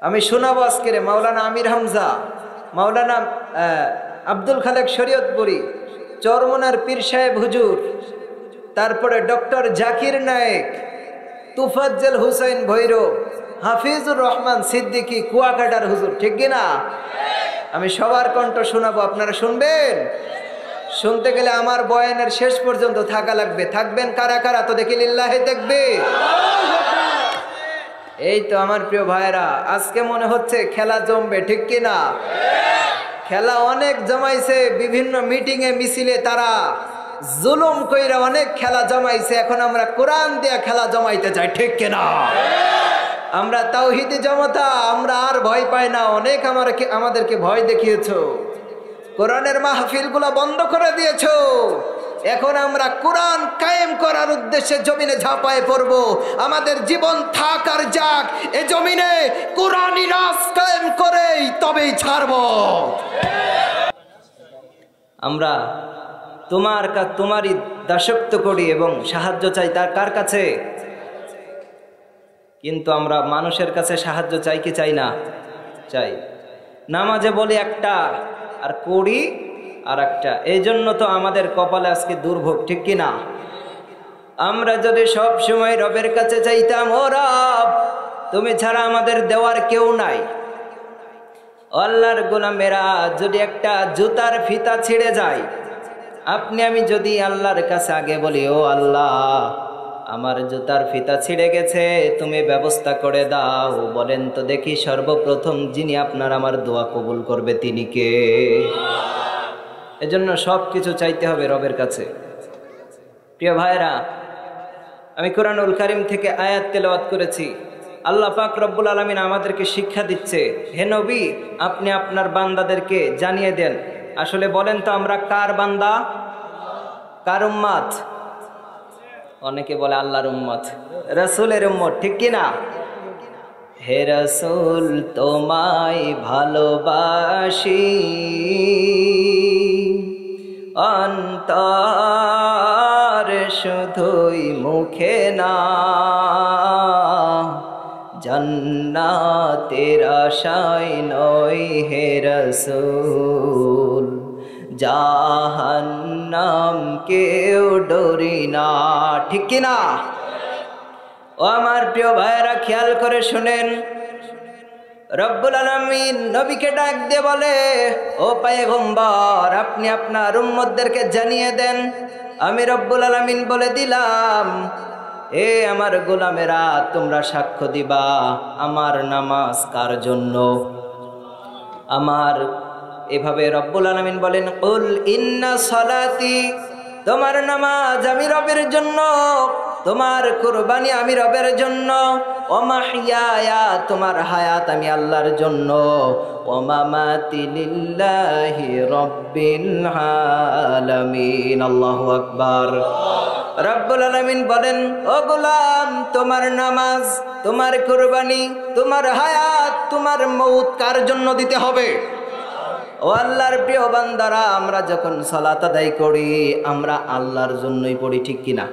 আমি শোনাবো আজকের মাওলানা আমির হামজা, মাওলানা আব্দুল খালেক শরীয়তপুরী, চরমনার পীর সাহেব হুজুর, তারপরে ডক্টর জাকির নায়েক, তুফাজ্জল হুসাইন ভৈরব, হাফিজুর রহমান সিদ্দিকী কুয়াকাটার হুজুর, ঠিক কিনা? আমি সবার কণ্ঠ শোনাবো, আপনারা শুনবেন। শুনতে গেলে আমার বয়ানের শেষ পর্যন্ত থাকা লাগবে। থাকবেন কারা কারা? তো দেখি লিল্লাহে তাকবীর। এই তো আমার প্রিয় ভাইরা, আজকে মনে হচ্ছে খেলা জমবে, ঠিক কিনা? খেলা অনেক জমাইছে, বিভিন্ন মিটিং এ মিছিলে তারা জুলুম কইরা অনেক খেলা জমাইছে। এখন আমরা কোরআন দিয়া খেলা জমাইতে চাই, ঠিক কিনা? আমরা তাওহীদি জনতা, আমরা আর ভয় পাই না। অনেক আমাদেরকে ভয় দেখিয়েছো, কোরআনের মাহফিলগুলো বন্ধ করে দিয়েছো। এখন আমরা কোরআন কায়েম করার উদ্দেশ্যে জমিনে ঝাঁপায়ে পড়ব। আমাদের জীবন থাক আর যাক, এ জমিনে কোরআনি রাজ কায়েম করেই তবেই ছাড়ব। আমরা তোমারই দাসত্ব করি এবং সাহায্য চাই। তার কার কাছে? কিন্তু আমরা মানুষের কাছে সাহায্য চাই কি চাই না? চাই। নামাজে বলি একটা আর করি আর একটা। এই জন্য তো আমাদের কপালে আজকে দুর্ভোগ, ঠিক কিনা? আমরা যদি সব সময় রবের কাছে চাইতাম, ও রব তুমি ছাড়া আমাদের দেওয়ার কেউ নাই। আল্লাহর গোলামেরা, যদি একটা জুতার ফিতা ছিঁড়ে যায়, আপনি আমি যদি আল্লাহর কাছে আগে বলি, ও আল্লাহ আমার জুতার ফিতা ছিঁড়ে গেছে, তুমি ব্যবস্থা করে দাও, বলেন তো দেখি সর্বপ্রথম যিনি আপনার আমার দোয়া কবুল করবে তিনি কে? এজন্য সব কিছু চাইতে হবে রবের কাছে। প্রিয় ভাইরা, আমি কোরআনুল কারীম থেকে আয়াত তেলাওয়াত করেছি। আল্লাহ পাক রব্বুল আলামিন আমাদেরকে শিক্ষা দিচ্ছে, হে নবী আপনি আপনার বান্দাদেরকে জানিয়ে দেন। আসলে বলেন তো আমরা কার বান্দা, কার উম্মত? অনেকে বলে আল্লাহর উম্মত, রাসূলের উম্মত, ঠিক কিনা? হে রাসূল তোমায় ভালোবাসি, অন্তর শুধুই মুখে না, জান্নাতের আশায় নয় হে রাসূল, জাহান্নাম কেউ ডরি না, ঠিক কিনা? ও আমার প্রিয় ভাইয়েরা, খেয়াল করে শুনেন। রব্বুল আলামিন নবীকে ডাক দিয়ে বলে, ও পয়গম্বর আপনি আপনার উম্মতদেরকে জানিয়ে দেন, আমি রব্বুল আলামিন বলে দিলাম, এ আমার গোলামেরা তোমরা সাক্ষ্য দিবা আমার নামাজ কার জন্য। আমার এভাবে রব্বুল আলামিন বলেন, কুল ইন্না সালাতি, তোমার নামাজ আমি রবের জন্য, তোমার কুরবানি আমি রবের জন্য, ও মাহইয়ায়া তোমার হায়াত আমি আল্লাহর জন্য, ও মামাতি লিল্লাহি রাব্বিল আলামিন। আল্লাহু আকবার। রব্বুল আলামিন বলেন, ও গোলাম তোমার নামাজ, তোমার কুরবানি, তোমার হায়াত, তোমার মউত কার জন্য দিতে হবে? ও আল্লাহর প্রিয় বান্দারা, আমরা যখন সালাত আদায় করি আমরা আল্লাহর জন্যই পড়ি, ঠিক কিনা?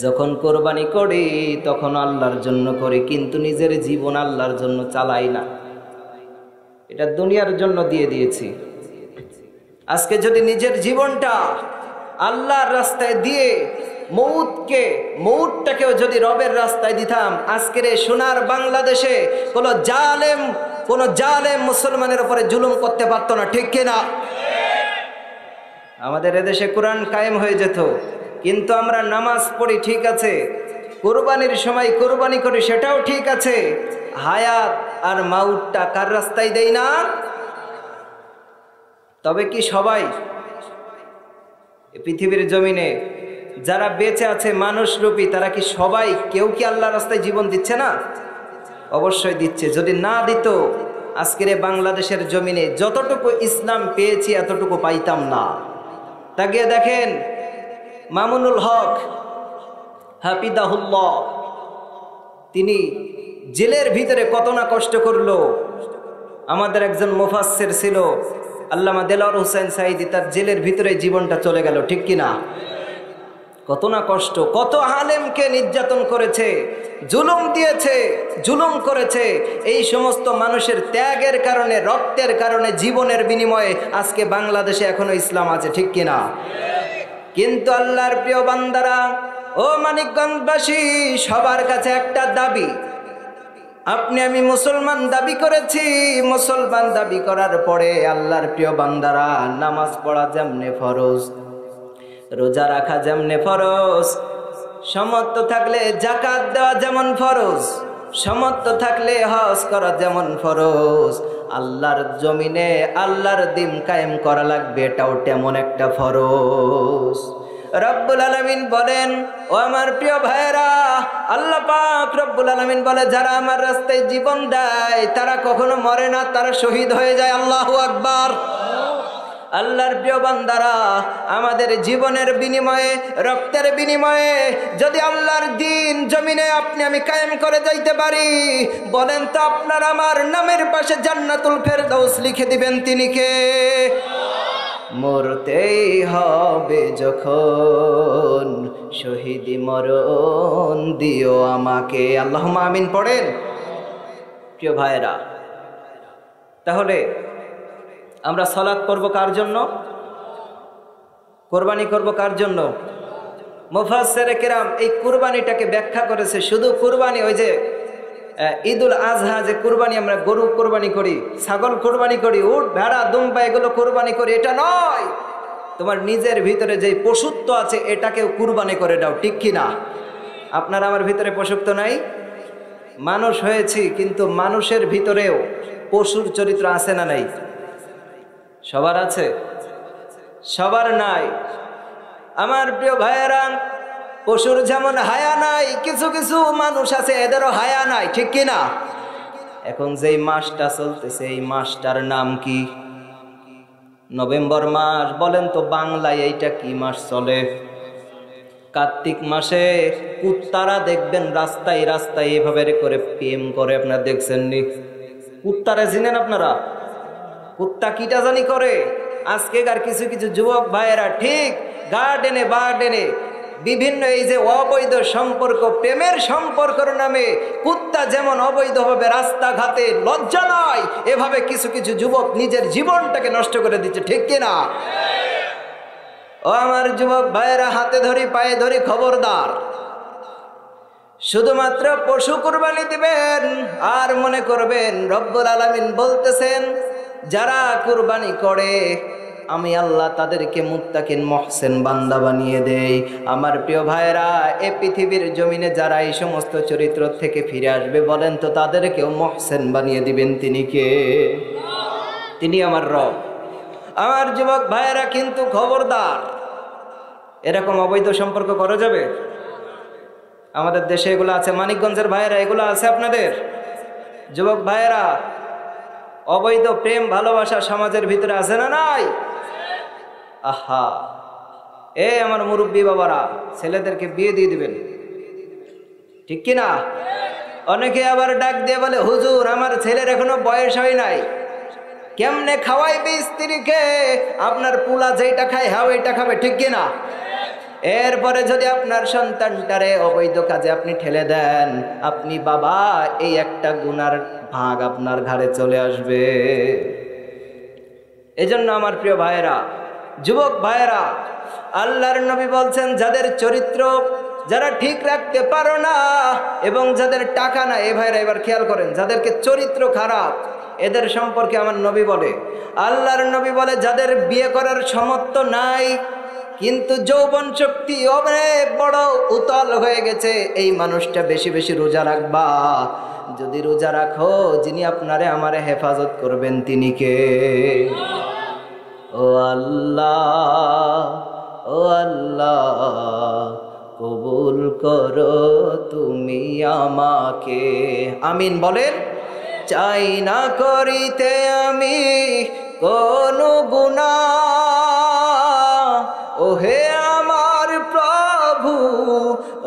যখন কোরবানি করি তখন আল্লাহর জন্য করি, কিন্তু নিজের জীবন আল্লাহর জন্য চালাই না। এটা দুনিয়ার জন্য দিয়ে দিয়েছি। আজকে যদি নিজের জীবনটা আল্লাহর রাস্তায় দিয়ে মউতটাকেও যদি রবের রাস্তায় দিতাম, আজকের এই সোনার বাংলাদেশে কোন জালেম মুসলমানের উপরে জুলুম করতে পারতো না, ঠিক কিনা? আমাদের এদেশে কোরআন কায়েম হয়ে যেত। কিন্তু আমরা নামাজ পড়ি, ঠিক আছে, কোরবানির সময় কোরবানি করি, সেটাও ঠিক আছে, হায়াত আর মাউতটা কার রাস্তায় দেই না? তবে কি সবাই পৃথিবীর জমিনে যারা বেঁচে আছে মানুষরূপী, তারা কি সবাই কেউ কি আল্লাহর রাস্তায় জীবন দিচ্ছে না? অবশ্যই দিচ্ছে। যদি না দিত আজকের বাংলাদেশের জমিনে যতটুকু ইসলাম পেয়েছি এতটুকু পাইতাম না। তাকিয়ে দেখেন মামুনুল হক হাফিদাহুল্লাহ, তিনি জেলের ভিতরে কত না কষ্ট করলো। আমাদের একজন মুফাসসির ছিল আল্লামা দেলোয়ার হোসেন সাঈদী, তার জেলের ভিতরে জীবনটা চলে গেল, ঠিক কিনা? কত না কষ্ট, কত আলেমকে নির্যাতন করেছে, জুলুম দিয়েছে, জুলুম করেছে। এই সমস্ত মানুষের ত্যাগের কারণে, রক্তের কারণে, জীবনের বিনিময়ে আজকে বাংলাদেশে এখনো ইসলাম আছে, ঠিক কিনা? কিন্তু আল্লাহর প্রিয় বান্দারা, ও মানিকগঞ্জবাসী, সবার কাছে একটা দাবি, আপনি আমি মুসলমান দাবি করেছি। মুসলমান দাবি করার পরে আল্লাহর প্রিয় বান্দারা, নামাজ পড়া যেমনে ফরজ, রোজা রাখা যেমনে ফরজ, সামর্থ্য থাকলে যাকাত দেওয়া যেমন ফরজ, সামর্থ্য থাকলে হজ করা যেমন ফরজ, আল্লাহর জমিনে আল্লাহর দ্বীন কায়েম করা লাগবে, এটাও তেমন একটা ফরজ। রব্বুল আলামিন বলেন, ও আমার প্রিয় ভাইরা, আল্লাহ পাক রব্বুল আলামিন বলে, যারা আমার রাস্তায় জীবন দেয় তারা কখনো মরে না, তারা শহীদ হয়ে যায়। আল্লাহু আকবার। আল্লাহর প্রিয় বান্দারা, আমাদের জীবনের বিনিময়ে, রক্তের বিনিময়ে যদি আল্লাহর দ্বীন জমিনে আপনি আমি কায়েম করে যাইতে পারি, বলেন তো আপনার আমার নামের পাশে জান্নাতুল ফেরদাউস লিখে দিবেন তিনি কে? মরতেই হবে যখন, শহীদি মরণ দিও আমাকে। আল্লাহুম্মা আমিন পড়েন। প্রিয় ভাইরা, তাহলে আমরা সালাত পড়ব কার জন্য? কোরবানি করব কার জন্য? মুফাসসিরে কেরাম এই কুরবানিটাকে ব্যাখ্যা করেছে, শুধু কুরবানি, ওই যে ঈদুল আজহা যে কুরবানি, আমরা গরু কোরবানি করি, ছাগল কোরবানি করি, উট ভেড়া দুম্বা এগুলো কোরবানি করি, এটা নয়। তোমার নিজের ভিতরে যে পশুত্ব আছে এটাকেও কুরবানি করে দাও, ঠিক কিনা? আপনার আমার ভিতরে পশুত্ব নাই? মানুষ হয়েছি, কিন্তু মানুষের ভিতরেও পশুর চরিত্র আছে না নাই? সবার আছে? সবার নাই। আমার প্রিয় ভাইয়েরা, পশুর যেমন হায়া নাই, কিছু কিছু মানুষ আছে এদেরও হায়া নাই, ঠিক কিনা? এখন যেই মাসটা চলতেছে, এই মাসটার নাম কি? নভেম্বর মাস। বলেন তো বাংলায় এইটা কি মাস চলে? কার্তিক মাসে কুত্তারা দেখবেন রাস্তায় রাস্তায় এভাবে করে প্রেম করে, আপনারা দেখছেন নি? কুত্তারা চিনেন আপনারা? কুত্তা কিটা জানি করে। আজকেকার কিছু কিছু যুবক ভাইয়েরা ঠিক গার্ডেনে বার্ডেনে বিভিন্ন এই যে অবৈধ সম্পর্ক, প্রেমের সম্পর্কের নামে কুত্তা যেমন অবৈধভাবে রাস্তাঘাটে লজ্জা নয়, এভাবে কিছু কিছু যুবক নিজের জীবনটাকে নষ্ট করে দিচ্ছে, ঠিক কিনা? ও আমার যুবক ভাইয়েরা, হাতে ধরি পায়ে ধরি, খবরদার। শুধুমাত্র পশু কুরবানি দিবেন আর মনে করবেন রব্বুল আলামিন বলতেছেন, যারা কুরবানি করে আমি আল্লাহ তাদেরকে মুত্তাকিন মুহসিন বান্দা বানিয়ে দেই। আমার প্রিয় ভাইরা, এই পৃথিবীর জমিনে যারা এই সমস্ত চরিত্র থেকে ফিরে আসবে, বলেন তো তাদেরকেও মুহসিন বানিয়ে দিবেন তিনি কে? তিনি আমার রব। আমার যুবক ভাইরা, কিন্তু খবরদার, এরকম অবৈধ সম্পর্ক করা যাবে? আমাদের দেশে এগুলো আছে। মানিকগঞ্জের ভাইয়েরা, এগুলো আছে আপনাদের? যুবক ভাইয়েরা, অবৈধ প্রেম ভালোবাসা সমাজের ভিতরে আছে না নাই? আহা, আমার মুরব্বী বাবারা, ছেলেদেরকে বিয়ে দিয়ে দিবেন, ঠিক কিনা? অনেকে আবার ডাক দিয়ে বলে, হুজুর আমার ছেলের এখনো বয়স হয় নাই, কেমনে খাওয়াইবে স্ত্রীকে? আপনার পুলা যেটা খায় হ্যাঁ ওইটা খাবে, ঠিক কিনা? এরপরে যদি আপনার সন্তানটারে অবৈধ কাজে আপনি ঠেলে দেন, আপনি বাবা, এই একটা গুনার ভাগ আপনার ঘাড়ে চলে আসবে। এজন্য আমার প্রিয় ভাইয়েরা, যুবক ভাইয়েরা, আল্লাহর নবী বলছেন, যাদের চরিত্র যারা ঠিক রাখতে পারো না এবং যাদের টাকা না, এ ভাইরা এবার খেয়াল করেন, যাদেরকে চরিত্র খারাপ এদের সম্পর্কে আমার নবী বলে, আল্লাহর নবী বলে, যাদের বিয়ে করার সামর্থ্য নাই কিন্তু যৌবন শক্তি অনেক বড় উতল হয়ে গেছে, এই মানুষটা বেশি বেশি রোজা রাখবা। যদি রোজা রাখো, যিনি আপনারে আমারে হেফাজত করবেন তিনি কে? ও আল্লাহ, ও আল্লাহ, কবুল করো তুমি আমাকে। আমিন বলেন। চাই না করিতে আমি কোনো গুনাহ, ওহে আমার প্রভু,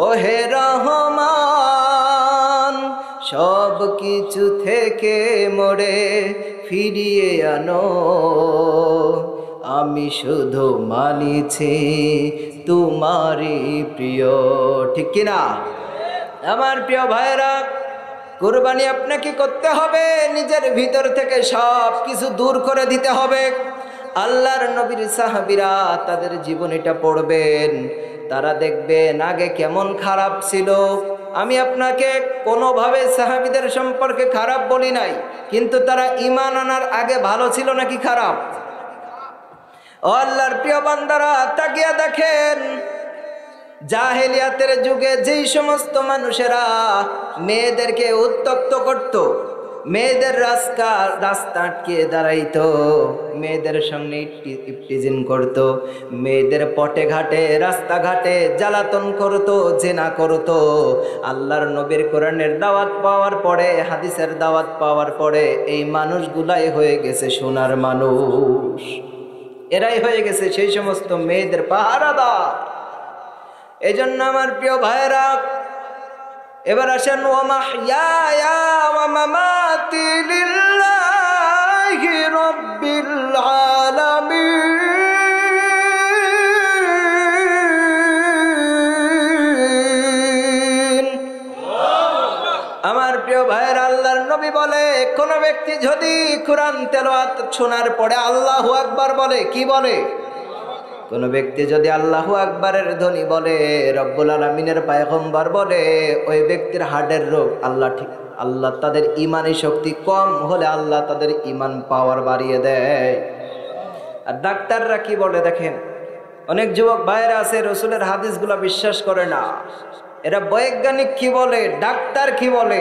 ওহে রহমান, সব কিছু থেকে মোরে ফিরিয়ে আনো, আমি শুধু মানিছি তোমারই প্রিয়। ঠিক কিনা আমার প্রিয় ভাইরা? কুরবানি আপনাকে করতে হবে, নিজের ভিতর থেকে সব কিছু দূর করে দিতে হবে। আল্লাহর নবীর সাহাবীরা তাদের জীবনীটা পড়বেন, তারা দেখবেন আগে কেমন খারাপ ছিল। আমি আপনাকে কোনোভাবে সাহাবীদের সম্পর্কে খারাপ বলি নাই, কিন্তু তারা ঈমান আনার আগে ভালো ছিল নাকি খারাপ? ও আল্লাহর প্রিয় বান্দারা, তাকিয়ে দেখেন জাহেলিয়াতের যুগে যেই সমস্ত মানুষেরা মেয়েদেরকে উত্ত্যক্ত করত, মেয়েদের রাস্তা আটকে দাঁড়াইতো, মেয়েদের সঙ্গে ইফতিজিন করত, মেয়েদের পটে ঘাটে রাস্তাঘাটে জ্বালাতন করত, জেনা করত, আল্লাহর নবীর কোরআনের দাওয়াত পাওয়ার পরে, হাদিসের দাওয়াত পাওয়ার পরে এই মানুষগুলাই হয়ে গেছে সোনার মানুষ। এরাই হয়ে গেছে সেই সমস্ত মেয়েদের পাহারাদার। এই জন্য আমার প্রিয় ভাইরা, এবার আসেন, ওয়া মাহইয়ায়া ওয়া মামাতি লিল্লাহি রাব্বিল আলামিন। আমার প্রিয় ভাইরা, আল্লাহর নবী বলে, কোন ব্যক্তি যদি কুরআন তেলাওয়াত শোনার পরে আল্লাহু আকবার বলে, কি বলে? কোন ব্যক্তি যদি আল্লাহু আকবারের ধ্বনি বলে, রব্বুল আলামিনের পয়গম্বর বলে, ওই ব্যক্তির হার্টের রোগ আল্লাহ তাদের ইমানি শক্তি কম হলে আল্লাহ তাদের ইমান পাওয়ার বাড়িয়ে দেয়। আর ডাক্তাররা কি বলে দেখেন, অনেক যুবক ভাইরা আছে রসুলের হাদিসগুলো বিশ্বাস করে না, এরা বৈজ্ঞানিক কি বলে, ডাক্তার কি বলে,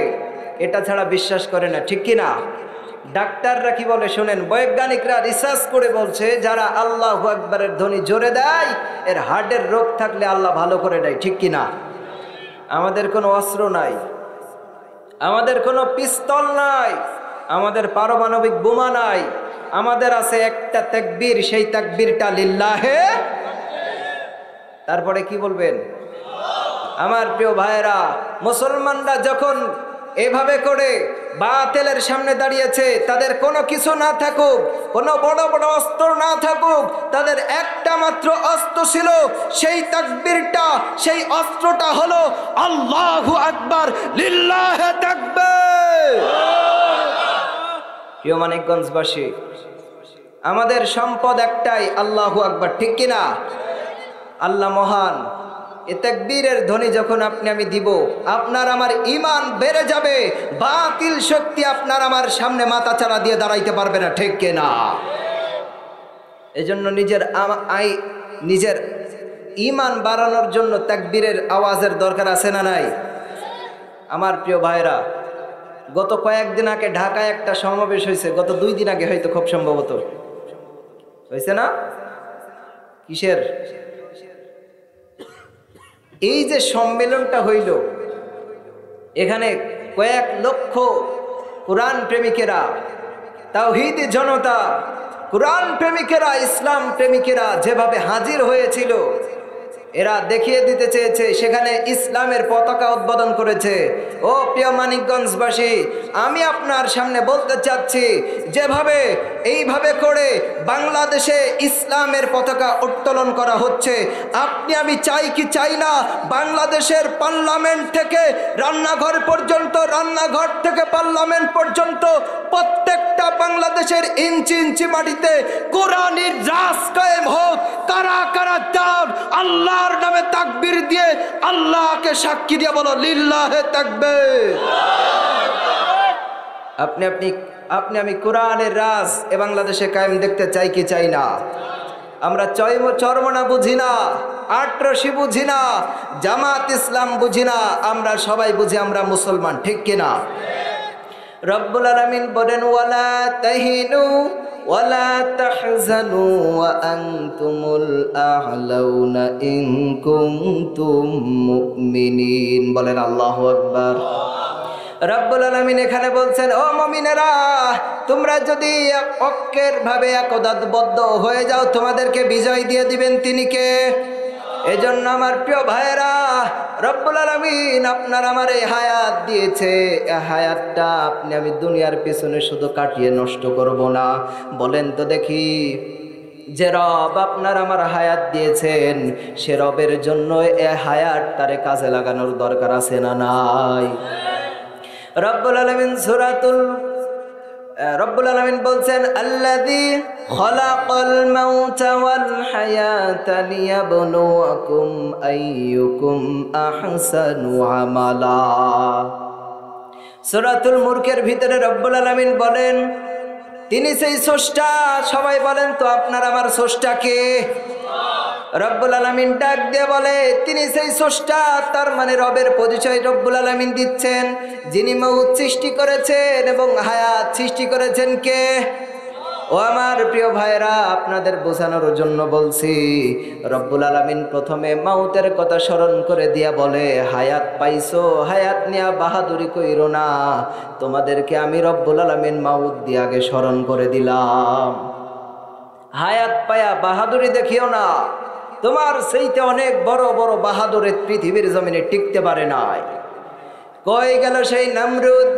এটা ছাড়া বিশ্বাস করে না। ঠিক কিনা? ডাক্তাররা কি বলে শোনেন, বৈজ্ঞানিকরা রিসার্চ করে বলছে, যারা আল্লাহু আকবারের ধ্বনি জোরে দেয় এর হার্টের রোগ থাকলে আল্লাহ ভালো করে দেয়। ঠিক কিনা? আমাদের কোনো অস্ত্র নাই, আমাদের কোনো পিস্তল নাই, আমাদের পারমাণবিক বোমা নাই, আমাদের আছে একটা তাকবীর, সেই তাকবীরটা লিল্লাহে। তারপরে কি বলবেন? আমার প্রিয় ভাইরা, মুসলমানরা যখন এভাবে করে বাতিলের সামনে দাঁড়িয়েছে, তাদের কোনো কিছু না থাকুক, কোনো বড় বড় অস্ত্র না থাকুক, তাদের একটা মাত্র অস্ত্র ছিল, সেই তাকবীরটা, সেই অস্ত্রটা হলো আল্লাহু আকবার, লিল্লাহে তাকবীর। প্রিয় মানিকগঞ্জবাসী, আমাদের সম্পদ একটাই, আল্লাহু আকবার। ঠিক কিনা? আল্লাহ মহান। এ তাকবীরের ধ্বনি যখন আপনি আমি দিব, আপনার আমার ঈমান বেড়ে যাবে, বাতিল শক্তি আপনার আমার সামনে মাথা চাড়া দিয়ে দাঁড়াইতে পারবে না। ঠিক কিনা? এজন্য নিজের ঈমান বাড়ানোর জন্য তাকবীরের আওয়াজের দরকার আছে না নাই? আমার প্রিয় ভাইরা, গত কয়েকদিন আগে ঢাকায় একটা সমাবেশ হয়েছে, গত 2 দিন আগে হয়তো, খুব সম্ভবত হয়েছে না? কিসের? এই যে সম্মেলনটা হইল, এখানে কয়েক লক্ষ কোরআন প্রেমিকেরা, তাওহীদি জনতা, কোরআন প্রেমিকেরা, ইসলাম প্রেমিকেরা যেভাবে হাজির হয়েছিল, এরা দেখিয়ে দিতে চেয়েছে সেখানে ইসলামের পতাকা উদ্বোধন করেছে। ও প্রিয় মানিকগঞ্জবাসী, আমি আপনার সামনে বলতে চাচ্ছি, যেভাবে এইভাবে করে বাংলাদেশে ইসলামের পতাকা উত্তোলন করা হচ্ছে, আপনি আমি চাই কি চাই না, বাংলাদেশের পার্লামেন্ট থেকে রান্নাঘর পর্যন্ত, রান্নাঘর থেকে পার্লামেন্ট পর্যন্ত প্রত্যেকটা বাংলাদেশের ইঞ্চি ইঞ্চি মাটিতে কোরআনের রাজ কায়েম হোক। কারা কারা চান আল্লাহর নামে তাকবীর দিয়ে আল্লাহকে সাক্ষী দিয়ে বলো লিল্লাহে তাকবীর। আপনি আমি কোরআনের রাজ এ বাংলাদেশে কায়েম দেখতে চাই কি চাই না? আমরা চরমনা বুঝি না, আটরশি বুঝি না, জামাত ইসলাম বুঝি না, আমরা সবাই বুঝি আমরা মুসলমান। ঠিক কিনা? রব্বুল আলামিন বলেন, ওয়ালা তাহিনু ওয়ালা তাহজানু ওয়া আনতুমুল আ'লাউনা ইন কুনতুম মুমিনিন। বলেন আল্লাহু আকবার। রব্বুল আলামিন এখানে বলছেন, ও মুমিনেরা, তোমরা যদি ঐক্যের ভাবে একতাবদ্ধ হয়ে যাও, তোমাদেরকে বিজয় দিয়ে দিবেন তিনি কে? এজন্য আমার প্রিয় ভাইয়েরা, রব্বুল আলামিন আপনার আমার এই হায়াত দিয়েছে, এই হায়াতটা আপনি আমি দুনিয়ার পিছনে শুধু কাটিয়ে নষ্ট করব না। বলেন তো দেখি, যে রব আপনার আমার হায়াত দিয়েছেন, সে রবের জন্য এ হায়াত তারে কাজে লাগানোর দরকার আছে না নাই? রব্বুল আলামিন বলছেন, আল্লাযী খালাকাল মাউতা ওয়াল হায়াতা লিয়াবলুয়াকুম আইয়ুকুম আহসানু আমালা। সূরাতুল মুলকের ভিতরে রব্বুল আলামিন বলেন, তিনি সেই স্রষ্টা। সবাই বলেন তো, আপনার আমার স্রষ্টা কে? রব্বুল আলামিন ডাক দিয়ে বলে, তিনি সেই স্রষ্টা। তার মানে রবের পরিচয় রব্বুল আলামিন দিচ্ছেন, যিনি মউত সৃষ্টি করেছেন এবং হায়াত সৃষ্টি করেছেন কে? ও আমার প্রিয় ভাইরা, আপনাদের বোঝানোর জন্য বলছি, রব্বুল আলামিন প্রথমে মাউতের কথা স্মরণ করে দিয়া বলে, হায়াত পাইছো, হায়াত নিয়া বাহাদুরি কইরো না, তোমাদেরকে আমি রব্বুল আলামিন মাউত দিয়ে আগে স্মরণ করে দিলাম। হায়াত পায়া বাহাদুরি দেখিও না, তোমার সেইতে অনেক বড় বড় বাহাদুরের পৃথিবীর জমিনে টিকতে পারে নাই। কই গেল সেই নমরুদ,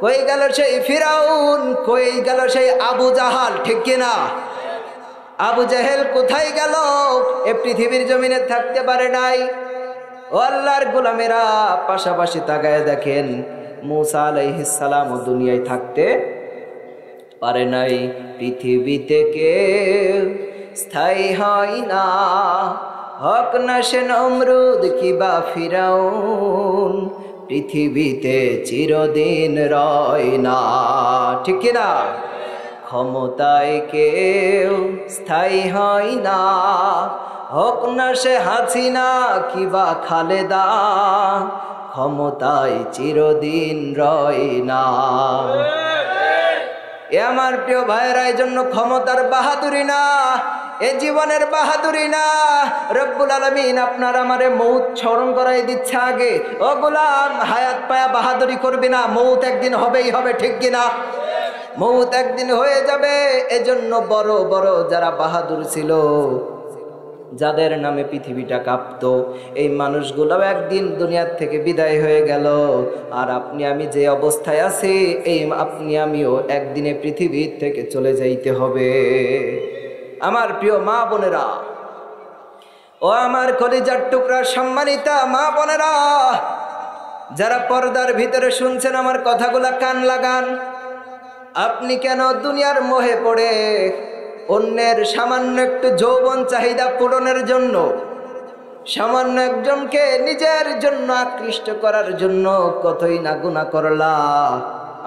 কই গেল সেই ফিরাউন, কই গেল সেই আবু জাহাল, ঠিক কিনা? আবু জাহেল কোথায় গেল? এ পৃথিবীর জমিনে থাকতে পারে নাই। ও আল্লাহর গোলামেরা, পাশাপাশি তাকায় দেখেন, মূসা আলাইহিস সালাম ও দুনিয়ায় থাকতে পারে নাই। পৃথিবীতে কেউ স্থায়ী হয় না, হক না সে নমরুদ কিবা ফিরাউন, পৃথিবীতে চিরদিন রয় না, ঠিক কিনা? ক্ষমতায় কেউ স্থায়ী হয় না, হক না সে হাসিনা কিবা খালেদা, ক্ষমতায় চিরদিন রয় না। এ আমার প্রিয় ভাইয়েরা, এই জন্য ক্ষমতার বাহাদুরি না, এ জীবনের বাহাদুরি না। রব্বুল আলামিন আপনার আমারে মউত স্মরণ করাই দিচ্ছে আগে। ও গোলাম, হায়াত পায়া বাহাদুরি করবি না, মউত একদিন হবেই হবে, ঠিক কিনা? মউত একদিন হয়ে যাবে। এজন্য বড় বড় যারা বাহাদুর ছিল, যাদের নামে পৃথিবীটা কাঁপতো, এই মানুষগুলো একদিন দুনিয়ার থেকে বিদায় হয়ে গেল। আর আপনি আমি যে অবস্থায় আছি, এই আপনি আমিও একদিনে পৃথিবীর থেকে চলে যাইতে হবে। আমার প্রিয় মা বোনেরা, ও আমার কলিজার টুকরা সম্মানিতা মা বোনেরা, যারা পর্দার ভিতরে শুনছেন আমার কথাগুলা কান লাগান। আপনি কেন দুনিয়ার মোহে পড়ে অন্যের সামান্য একটু যৌবন চাহিদা পূরণের জন্য, সামান্য একজনকে নিজের জন্য আকৃষ্ট করার জন্য কতই না গুনাহ করলা?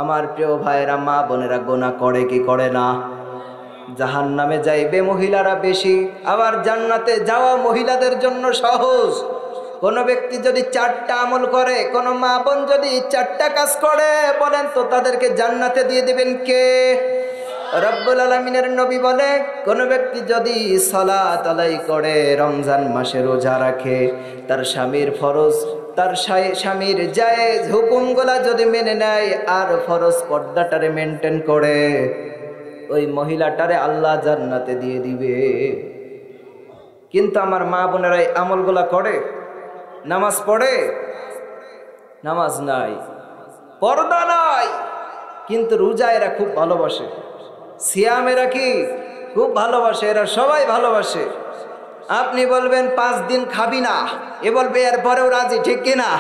আমার প্রিয় ভাইয়েরা, মা বোনেরা, গুনাহ করে কি করে না? জাহান্নামে যাইবে মহিলারা বেশি, আবার জান্নাতে যাওয়া মহিলাদের জন্য সহজ। কোন ব্যক্তি যদি 4টা আমল করে, কোন মা বোন যদি 4টা কাজ করে, বলেন তো তাদেরকে জান্নাতে দিয়ে দিবেন কে? রব্বুল আলামিনের নবী বলে, কোন ব্যক্তি যদি সালাত আদায় করে, রমজান মাসে রোজা রাখে, তার স্বামীর ফরজ, তার স্বামীর জায়েজ হুকুমগুলা যদি মেনে নেয়, আর ফরজ পর্দাটারে মেনটেন করে, ওই মহিলাটারে আল্লাহ জান্নাতে দিয়ে দিবে। কিন্তু আমার মা বোনেরা এই আমলগুলা করে, নামাজ পড়ে, নামাজ নাই, পর্দা নাই, কিন্তু রোজা এরা খুব ভালোবাসে, সিয়াম এরা কি খুব ভালোবাসে, এরা সবাই ভালোবাসে। আপনি বলবেন 5 দিন খাবি না, এ বলবে এরপরেও রাজি, ঠিক কিনা?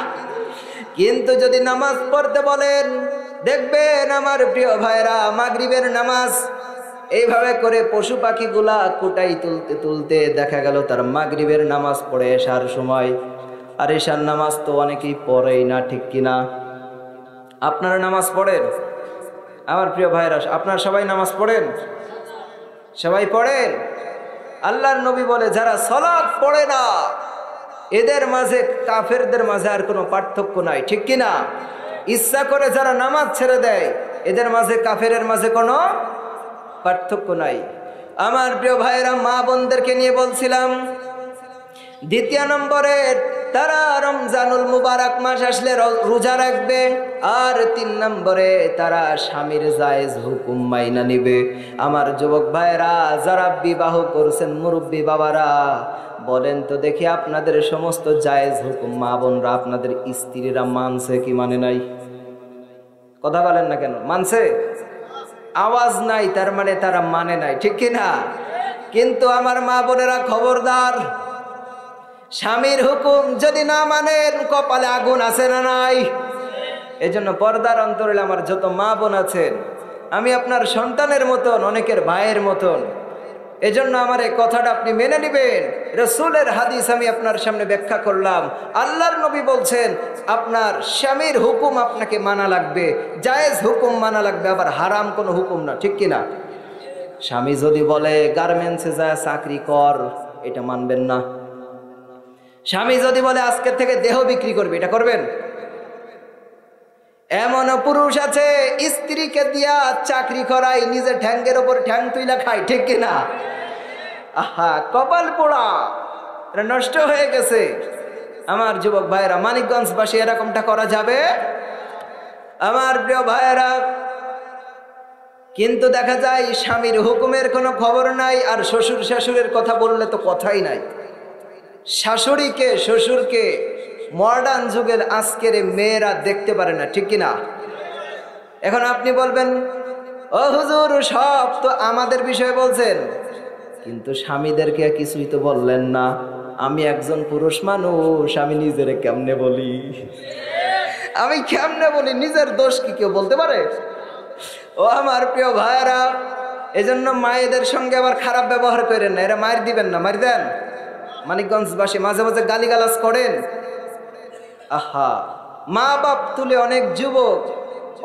কিন্তু যদি নামাজ পড়তে বলেন, দেখবেন আমার প্রিয় ভাইরা, মাগরিবের নামাজ এইভাবে করে পশু পাখিগুলা কুটাই তুলতে তুলতে দেখা গেল তার মাগরিবের নামাজ পড়ে এশার সময়। আর এশার নামাজ তো অনেকেই পড়েই না, ঠিক কিনা? আপনারা নামাজ পড়েন? আমার প্রিয় ভাইরা, আপনারা সবাই নামাজ পড়েন? সবাই পড়েন? আল্লাহর নবী বলে, যারা সালাত পড়ে না, এদের মাঝে কাফেরদের মাঝে আর কোনো পার্থক্য নাই, ঠিক কিনা? ইচ্ছা করে যারা নামাজ ছেড়ে দেয়, এদের মাঝে কাফেরের মাঝে কোনো পার্থক্য নাই। আমার প্রিয় ভাইরা, মা বোনদেরকে নিয়ে বলছিলাম, 2 নম্বরে তারা রমজানুল মুবারক মাস আসলে রোজা রাখবে, আর 3 নম্বরে তারা স্বামীর জায়েজ হুকুম মাইনা নিবে। আমার যুবক ভাইরা, যারা বিবাহ করছেন, মুরব্বী বাবারা, বলেন তো দেখি, আপনাদের সমস্ত জায়েজ হুকুম মা বোনরা, আপনাদের স্ত্রীরা মানছে কি মানে নাই? কথা বলেন না কেন? মানছে? আওয়াজ নাই, তার মানে তারা মানে নাই, ঠিক কিনা? কিন্তু আমার মা বোনেরা খবরদার, স্বামীর হুকুম যদি না মানেন কপালে আগুন আছে না নাই? এজন্য পর্দার অন্তরে আমার যত মা বোন আছেন, আমি আপনার সন্তানের মতন, অনেকের ভাইয়ের মতন। এজন্য আমার এই কথাটা আপনি মেনে নেবেন। রাসূলের হাদিস আমি আপনার সামনে ব্যাখ্যা করলাম। আল্লাহর নবী বলছেন আপনার স্বামীর হুকুম আপনাকে মানা লাগবে, জায়েজ হুকুম মানা লাগবে, আবার হারাম কোনো হুকুম না, ঠিক কিনা? স্বামী যদি বলে গার্মেন্টসে যায় চাকরি কর, এটা মানবেন না। স্বামী যদি বলে আজকের থেকে দেহ বিক্রি করবে, এটা করবেন? এমন পুরুষ আছে স্ত্রীকে দিয়া চাকরি করাই, নিজে ঠ্যাঙ্গের ওপর ঠ্যাং তুইলা খায়, ঠিক কিনা? আহা, কপাল পোড়া, এটা নষ্ট হয়ে গেছে। আমার যুবক ভাইয়েরা, মানিকগঞ্জবাসী, এরকমটা করা যাবে? আমার প্রিয় ভাইয়েরা, কিন্তু দেখা যায় স্বামীর হুকুমের কোনো খবর নাই, আর শ্বশুর শাশুড়ের কথা বললে তো কথাই নাই। শাশুড়িকে শ্বশুরকে মডার্ন যুগের আজকের মেয়েরা দেখতে পারে না, ঠিক কিনা? এখন আপনি বলবেন ও হুজুর সব তো আমাদের বিষয়ে বলছেন, কিন্তু স্বামীদেরকে কিছুই তো বললেন না। আমি একজন পুরুষ মানুষ, আমি নিজের কেমনে বলি? আমি কেমনে বলি? নিজের দোষ কি কেউ বলতে পারে? ও আমার প্রিয় ভাইয়েরা, এজন্য মায়েদের সঙ্গে আবার খারাপ ব্যবহার করেন না। এরা মার দিবেন না, মার দেন। মানিকগঞ্জবাসী মাঝে মাঝে গালিগালাজ করেন। আহা, মা বাপ তুলে অনেক যুবক,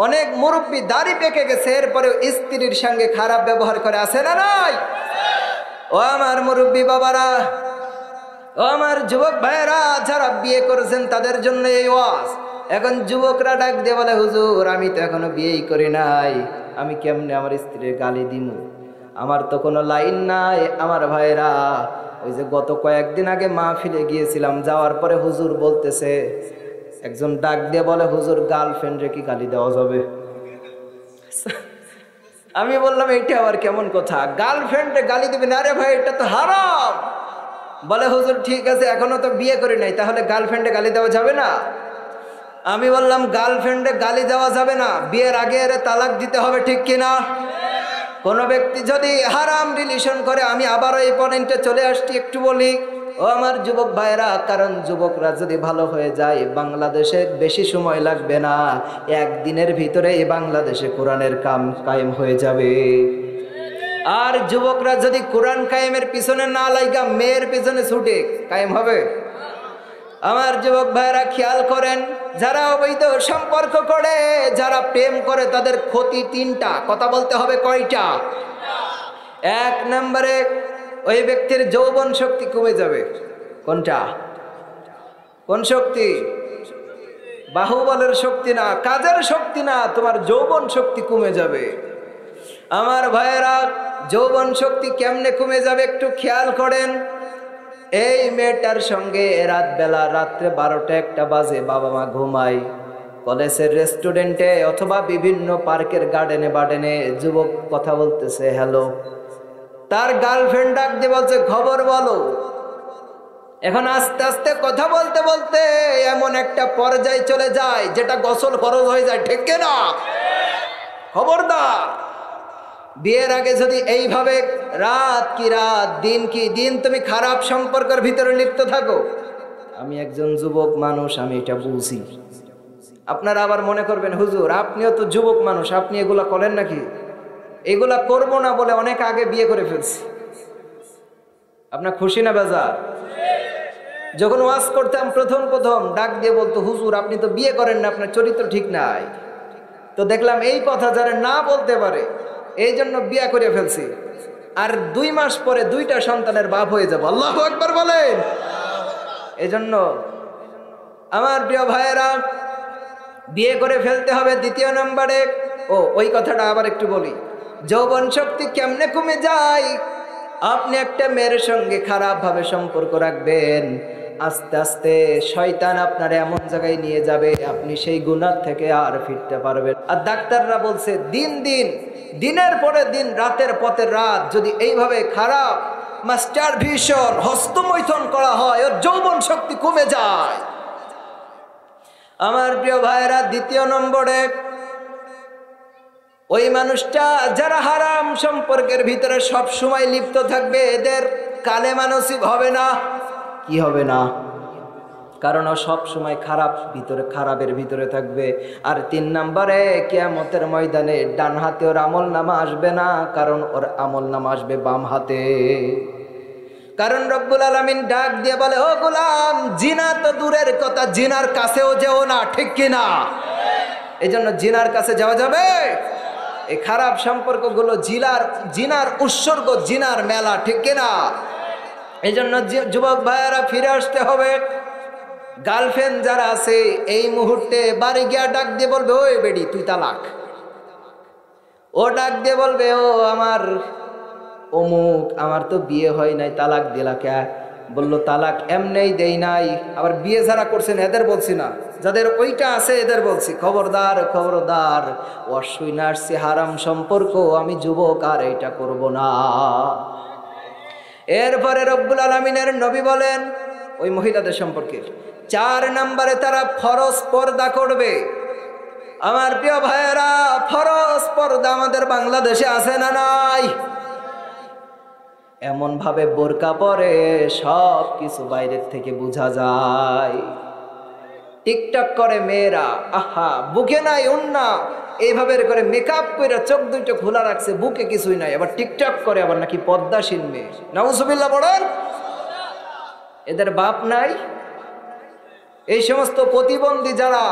অনেক মুরব্বী দাড়ি পেকে গেছে, এরপরেও স্ত্রীর সঙ্গে খারাপ ব্যবহার করে, আছে না নাই? ও আমার মুরব্বী বাবারা, ও আমার যুবক ভাইয়েরা, যারা বিয়ে করেছেন তাদের জন্য এই ওয়াজ। এখন যুবকরা ডাক দিয়ে বলে হুজুর আমি তো এখনো বিয়েই করি নাই, আমি কেমনে আমার স্ত্রীর গালি দিমু? আমার তো কোনো লাইন নাই। আমার ভাইয়েরা, ওই যে গত কয়েকদিন আগে মাহফিলে গিয়েছিলাম, যাওয়ার পরে হুজুর বলতেছে, একজন ডাক দিয়ে বলে হুজুর গার্লফ্রেন্ডে কি গালি দেওয়া যাবে? আমি বললাম এইটা আবার কেমন কথা, গার্লফ্রেন্ডে গালি দিবেন? আরে ভাই এটা তো হারাম। বলে হুজুর ঠিক আছে, এখনো তো বিয়ে করি নাই, তাহলে গার্লফ্রেন্ডে গালি দেওয়া যাবে না? আমি বললাম গার্লফ্রেন্ডে গালি দেওয়া যাবে না, বিয়ের আগে এর তালাক দিতে হবে, ঠিক কিনা? কোন ব্যক্তি যদি হারাম রিলেশন করে, আমি আবারও এই পয়েন্টে চলে আসছি, একটু বলি। ও আমার যুবক ভাইরা, কারণ যুবকরা যদি ভালো হয়ে যায়, বাংলাদেশে বেশি সময় লাগবে না, একদিনের ভিতরে এই বাংলাদেশে কোরআনের কায়েম হয়ে যাবে। আর যুবকরা যদি কোরআন কায়েমের পিছনে না লাইগা মেয়ের পিছনে ছুটে, কায়েম হবে? আমার যুবক ভাইরা খেয়াল করেন, যারা অবৈধ সম্পর্ক করে, যারা প্রেম করে, তাদের ক্ষতি তিনটা। কথা বলতে হবে কয়টা? এক নম্বরে ওই ব্যক্তির যৌবন শক্তি কমে যাবে। কোনটা? কোন শক্তি? বাহুবলের শক্তি না, কাজের শক্তি না, তোমার যৌবন শক্তি কমে যাবে। আমার ভাইয়েরা, যৌবন শক্তি কেমনে কমে যাবে একটু খেয়াল করেন। এই মেয়েটার সঙ্গে রাত্রে 12টা-1টা বাজে বাবা মা ঘুমায়, কলেজের রেস্টুরেন্টে অথবা বিভিন্ন পার্কের গার্ডেনে যুবক কথা বলতেছে, হ্যালো। তার গার্লফ্রেন্ড ডাক দিয়ে বলছে খবর বলো। এখন আস্তে আস্তে কথা বলতে বলতে এমন একটা পর্যায়ে চলে যায় যেটা গোসল ফরজ হয়ে যায়, ঠিক না? খবরদার, বিয়ের আগে যদি এইভাবে রাত কি রাত, দিন কি দিন তুমি খারাপ সম্পর্কের ভিতরে লিপ্ত থাকো, আমি একজন যুবক মানুষ, আমি এটা বুঝি। আপনারা আবার মনে করবেন হুজুর আপনিও তো যুবক মানুষ, আপনি এগুলা করেন নাকি? এগুলা করবো না বলে অনেক আগে বিয়ে করে ফেলছি। আপনার খুশি না বেজার? যখন ওয়াজ করতাম প্রথম ডাক দিয়ে বলতো হুজুর আপনি তো বিয়ে করেন না, আপনার চরিত্র ঠিক নাই। তো দেখলাম এই কথা যারা না বলতে পারে, এই জন্য বিয়ে করে ফেলছি। আর 2 মাস পরে 2টা সন্তানের বাপ হয়ে যাবো। আল্লাহু আকবার বলেন। এই জন্য আমার প্রিয় ভাইয়েরা, বিয়ে করে ফেলতে হবে। দ্বিতীয় নম্বরে, ওই কথাটা আবার একটু বলি, যৌবন শক্তি কেমনে কমে যায়? আপনি একটা মেয়ের সঙ্গে খারাপ ভাবে সম্পর্ক রাখবেন, আস্তে আস্তে শয়তান আপনার এমন জায়গায় নিয়ে যাবে, আপনি সেই গুনাহ থেকে আর ফিরতে পারবেন। আর ডাক্তাররা বলছে দিনের পরে দিন, রাতের পথে রাত যদি এইভাবে খারাপ মাস্টারভিশন, হস্তমৈথুন করা হয়, ওর যৌবন শক্তি কমে যায়। আমার প্রিয় ভাইয়েরা, দ্বিতীয় নম্বরে ওই মানুষটা যারা হারাম সম্পর্কের ভিতরে সব সময় লিপ্ত থাকবে, এদের কালেমা নসিব হবে না। কি হবে না? কারণ ও সব সময় খারাপের ভিতরে থাকবে। আর 3 নম্বরে কিয়ামতের ময়দানে ডান হাতে ওর আমল নামা আসবে না, কারণ ওর আমল নামা আসবে বাম হাতে। কারণ রব্বুল আলামিন ডাক দিয়ে বলে, ও গোলাম, জিনা তো দূরের কথা, জিনার কাছেও যেও না, ঠিক কিনা? এই জন্য জিনার কাছে যাওয়া যাবে? এই খারাপ সম্পর্কগুলো জিনার উৎসর্গ, জিনার মেলা, ঠিক কিনা? এই জন্য যুবক ভাইয়েরা ফিরে আসতে হবে। গার্লফ্রেন্ড যারা আছে এই মুহূর্তে বাড়ি গিয়া ডাক দিয়ে বলবে, ওই বেডি তুই তালাক। ও ডাক দিয়ে বলবে, ও আমার অমুক, আমার তো বিয়ে হয় নাই, তালাক দিলা কে? বললো, তালাক এমনেই দেই নাই, আবার বিয়ে যারা করছেন এদের বলছি না, যাদের ওইটা আছে এদের বলছি। খবরদার খবরদার, অশুইনা আসছে হারাম সম্পর্ক, আমি যুবক আর এইটা করব না। এরপরে রব্বুল আলামিনের নবী বলেন ওই মহিলাদের সম্পর্কে, 4 নম্বরে তারা ফরজ পর্দা করবে। আমার প্রিয় ভাইয়েরা, ফরজ পর্দা আমাদের বাংলাদেশে আছে না নাই? এমন ভাবে বোরকা পরে সব কিছু বাইরের থেকে বোঝা যায়। টিকটক করে মেয়েরা, আহা, বুকে নাই ওন্না, এইভাবে করে মেকআপ করে চোখ দুটো খোলা রাখছে, বুকে কিছুই নাই, আবার টিকটক করে, আবার নাকি পদ্মাসীন মেয়ে। নাউজুবিল্লাহ বলেন। এদের বাপ নাই? এই সমস্ত প্রতিবন্ধী যারা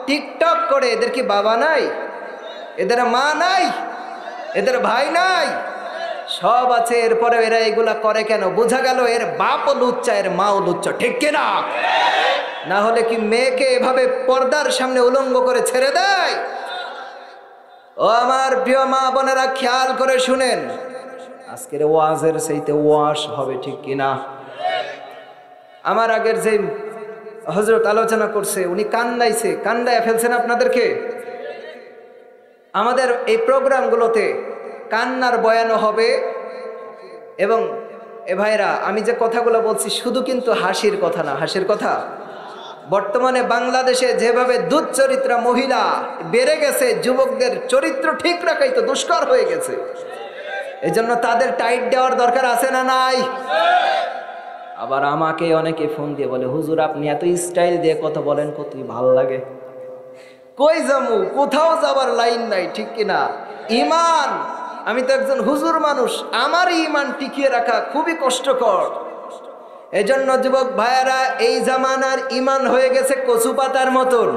টিকটক করে, এদের কি বাবা নাই? এদের মা নাই? এদের ভাই নাই? সব আছে, এরপরে এরা এগুলা করে কেন? বোঝা গেল এর বাপও লুচ্চা, এর মাও লুচ্চা, ঠিক কিনা? না হলে কি মেয়েকে এভাবে পর্দার সামনে উলঙ্গ করে ছেড়ে দেয়? ও আমার প্রিয় মা বোনেরা, খেয়াল করে শুনেন, আজকের ওয়াজের সেইতে ওয়াশ হবে, ঠিক কিনা? আমার আগের যে হযরত আলোচনা করছে, উনি কান্দায় ফেলছেন আপনাদেরকে। আমাদের এই প্রোগ্রামগুলোতে কান্নার বয়ানও হবে। এবং এ ভাইরা, আমি যে কথাগুলো বলছি শুধু কিন্তু হাসির কথা না, হাসির কথা। বর্তমানে বাংলাদেশে যেভাবে দুশ্চরিত্রা মহিলা বেড়ে গেছে, যুবকদের চরিত্র ঠিক রাখাই তো দুষ্কর হয়ে গেছে। এই জন্য তাদের টাইট দেওয়ার দরকার আছে না নাই? আবার আমাকে অনেকে ফোন দিয়ে বলে, হুজুর আপনি এত স্টাইল দিয়ে কথা বলেন, কতই ভালো লাগে। কই যামু, কোথাও যাবার লাইন নাই, ঠিক কিনা? ইমান, আমি তো একজন হুজুর মানুষ, আমার ইমান টিকিয়ে রাখা খুবই কষ্টকর। এজন্য যুবক ভাইয়েরা, এই জামানার ইমান হয়ে গেছে কচু পাতার মতন।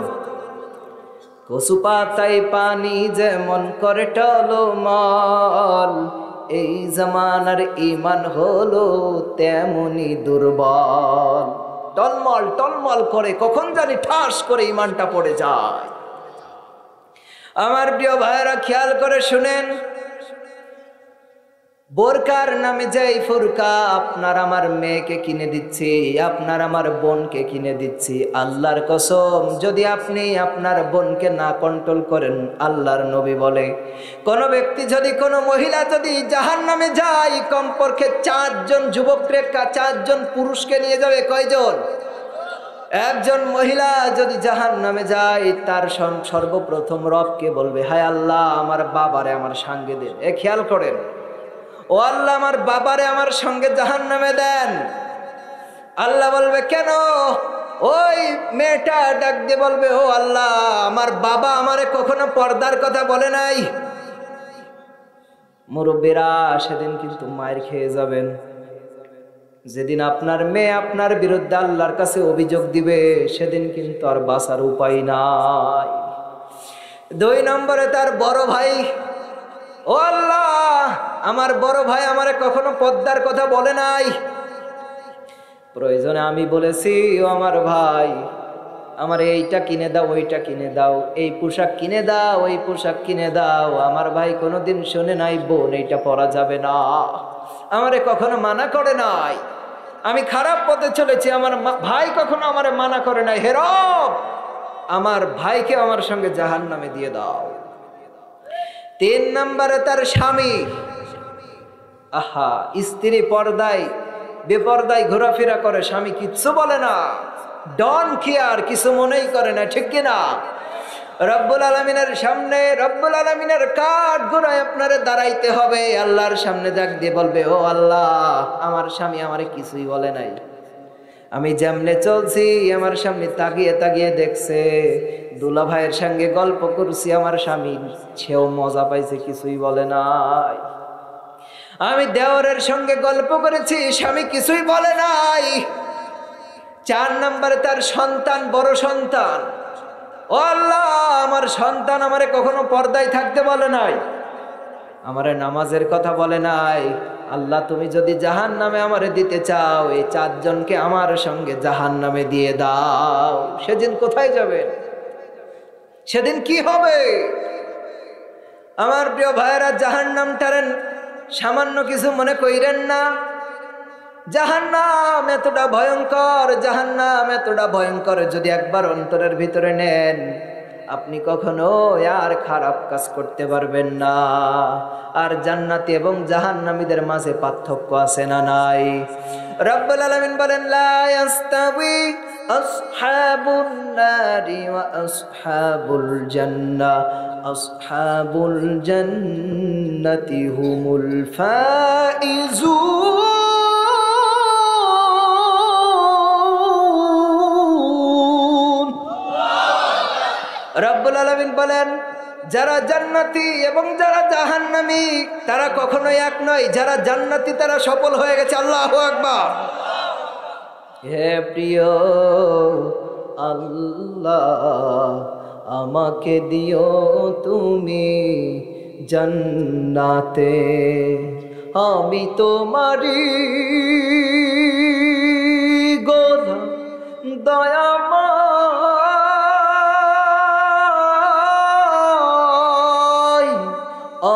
কচু পাতায় পানি যেমন করে টলমল, এই জামানার ইমান হলো তেমনি দুর্বল। টলমল টলমল করে, কখন জানি ঠাস করে ইমানটা পড়ে যায়। আমার প্রিয় ভাইয়েরা, খেয়াল করে শুনেন, বোরকার নামে যেই ফুরকা আপনার আমার মেয়েকে কিনে দিচ্ছি, আপনার আমার বোনকে কিনে দিচ্ছি, আল্লাহর কসম, যদি আপনি আপনার বোনকে না কন্ট্রোল করেন, আল্লাহর নবী বলে, কোন ব্যক্তি যদি, কোন মহিলা যদি জাহান্নামে যায়, কমপক্ষে 4 জন যুবককে, 4 জন পুরুষকে নিয়ে যাবে। কয়জন? একজন মহিলা যদি জাহান্নামে যায়, তার সর্বপ্রথম রবকে বলবে, হায় আল্লাহ, আমার বাবারে আমার সঙ্গে দেন। খেয়াল করেন, ও আল্লাহ, আমার বাবারে আমার সঙ্গে জাহান্নামে দেন। আল্লাহ বলবে, কেন? ওই মেয়েটা ডাক দিয়ে বলবে, ও আল্লাহ, আমার বাবা আমারে কখনো পর্দার কথা বলে নাই। মুরব্বীরা, সেদিন কিন্তু মায়ের খেয়ে যাবেন। যেদিন আপনার মেয়ে আপনার বিরুদ্ধে আল্লাহর কাছে অভিযোগ দিবে, সেদিন কিন্তু আর বাঁচার উপায় নাই। 2 নম্বরে তার বড় ভাই, ও আল্লাহ, আমার বড় ভাই আমারে কখনো পর্দার কথা বলে নাই। প্রয়োজনে আমি বলেছি, ও আমার ভাই, আমার এইটা কিনে দাও, ওইটা কিনে দাও, এই পোশাক কিনে দাও, ওই পোশাক কিনে দাও। আমার ভাই কোনোদিন শুনে নাই, বোন এইটা পরা যাবে না। আমারে কখনো মানা করে নাই। আমি খারাপ পথে চলেছি, আমার ভাই কখনো আমারে মানা করে নাই। হে রব, আমার ভাইকে আমার সঙ্গে জাহান্নামে দিয়ে দাও। 3 নম্বরে তার স্বামী, আহা, স্ত্রী পর্দায় বেপর্দায় ঘোরাফেরা করে, স্বামী কিচ্ছু বলে না, ডন কেয়ার, কিছু মনেই করে না, ঠিক কিনা? রব্বুল আলামিনের সামনে রব্বুল আলামিনের কাঠ গোড়ায় আপনারে দাঁড়াইতে হবে। আল্লাহর সামনে ডাক দিয়ে বলবে, ও আল্লাহ, আমার স্বামী আমারে কিছুই বলে নাই, আমি যেমনে চলছি আমার সামনে তাকিয়ে তাকিয়ে দেখছে, দুলা ভাইয়ের সঙ্গে গল্প করছি আমার স্বামী, সেও মজা পাইছে, কিছুই বলে নাই। আমি দেওরের সঙ্গে গল্প করেছি, স্বামী কিছুই বলে নাই। 4 নম্বরে তার সন্তান, বড় সন্তান, ও আল্লাহ, আমার সন্তান আমারে কখনো পর্দায় থাকতে বলে নাই, আমারে নামাজের কথা বলে নাই। আল্লাহ, তুমি যদি জাহান্নামে আমারে দিতে চাও, এই 4 জনকে আমার সঙ্গে জাহান্নামে দিয়ে দাও। সেদিন কোথায় যাবেন? সেদিন কি হবে? আমার প্রিয় ভাইয়েরা, জাহান্নামটারেন সামান্য কিছু মনে কইরেন না। জাহান্নাম এতটা ভয়ঙ্কর, জাহান্নাম এতটা ভয়ঙ্কর, যদি একবার অন্তরের ভিতরে নেন, আপনি কখনো আর খারাপ কাজ করতে পারবেন না। আর জান্নাতি এবং জাহান্নামীদের মাঝে পার্থক্য আছে না নাই? রব্বুল আলামিন বলেন, লা ইয়াস্তাবি আসহাবুন নারি ওয়া আসহাবুল জান্নাহ, আসহাবুল জান্নাতি হুমুল ফাইজুন। রব্বুল আলামিন বলেন, যারা জান্নাতি এবং যারা জাহান্নামী তারা কখনোই এক নয়। যারা জান্নাতি তারা সফল হয়ে গেছে। আল্লাহু আকবার। হে প্রিয় আল্লাহ, আমাকে দিও তুমি জান্নাতে, আমি তোমারই গোলাম দয়াময়,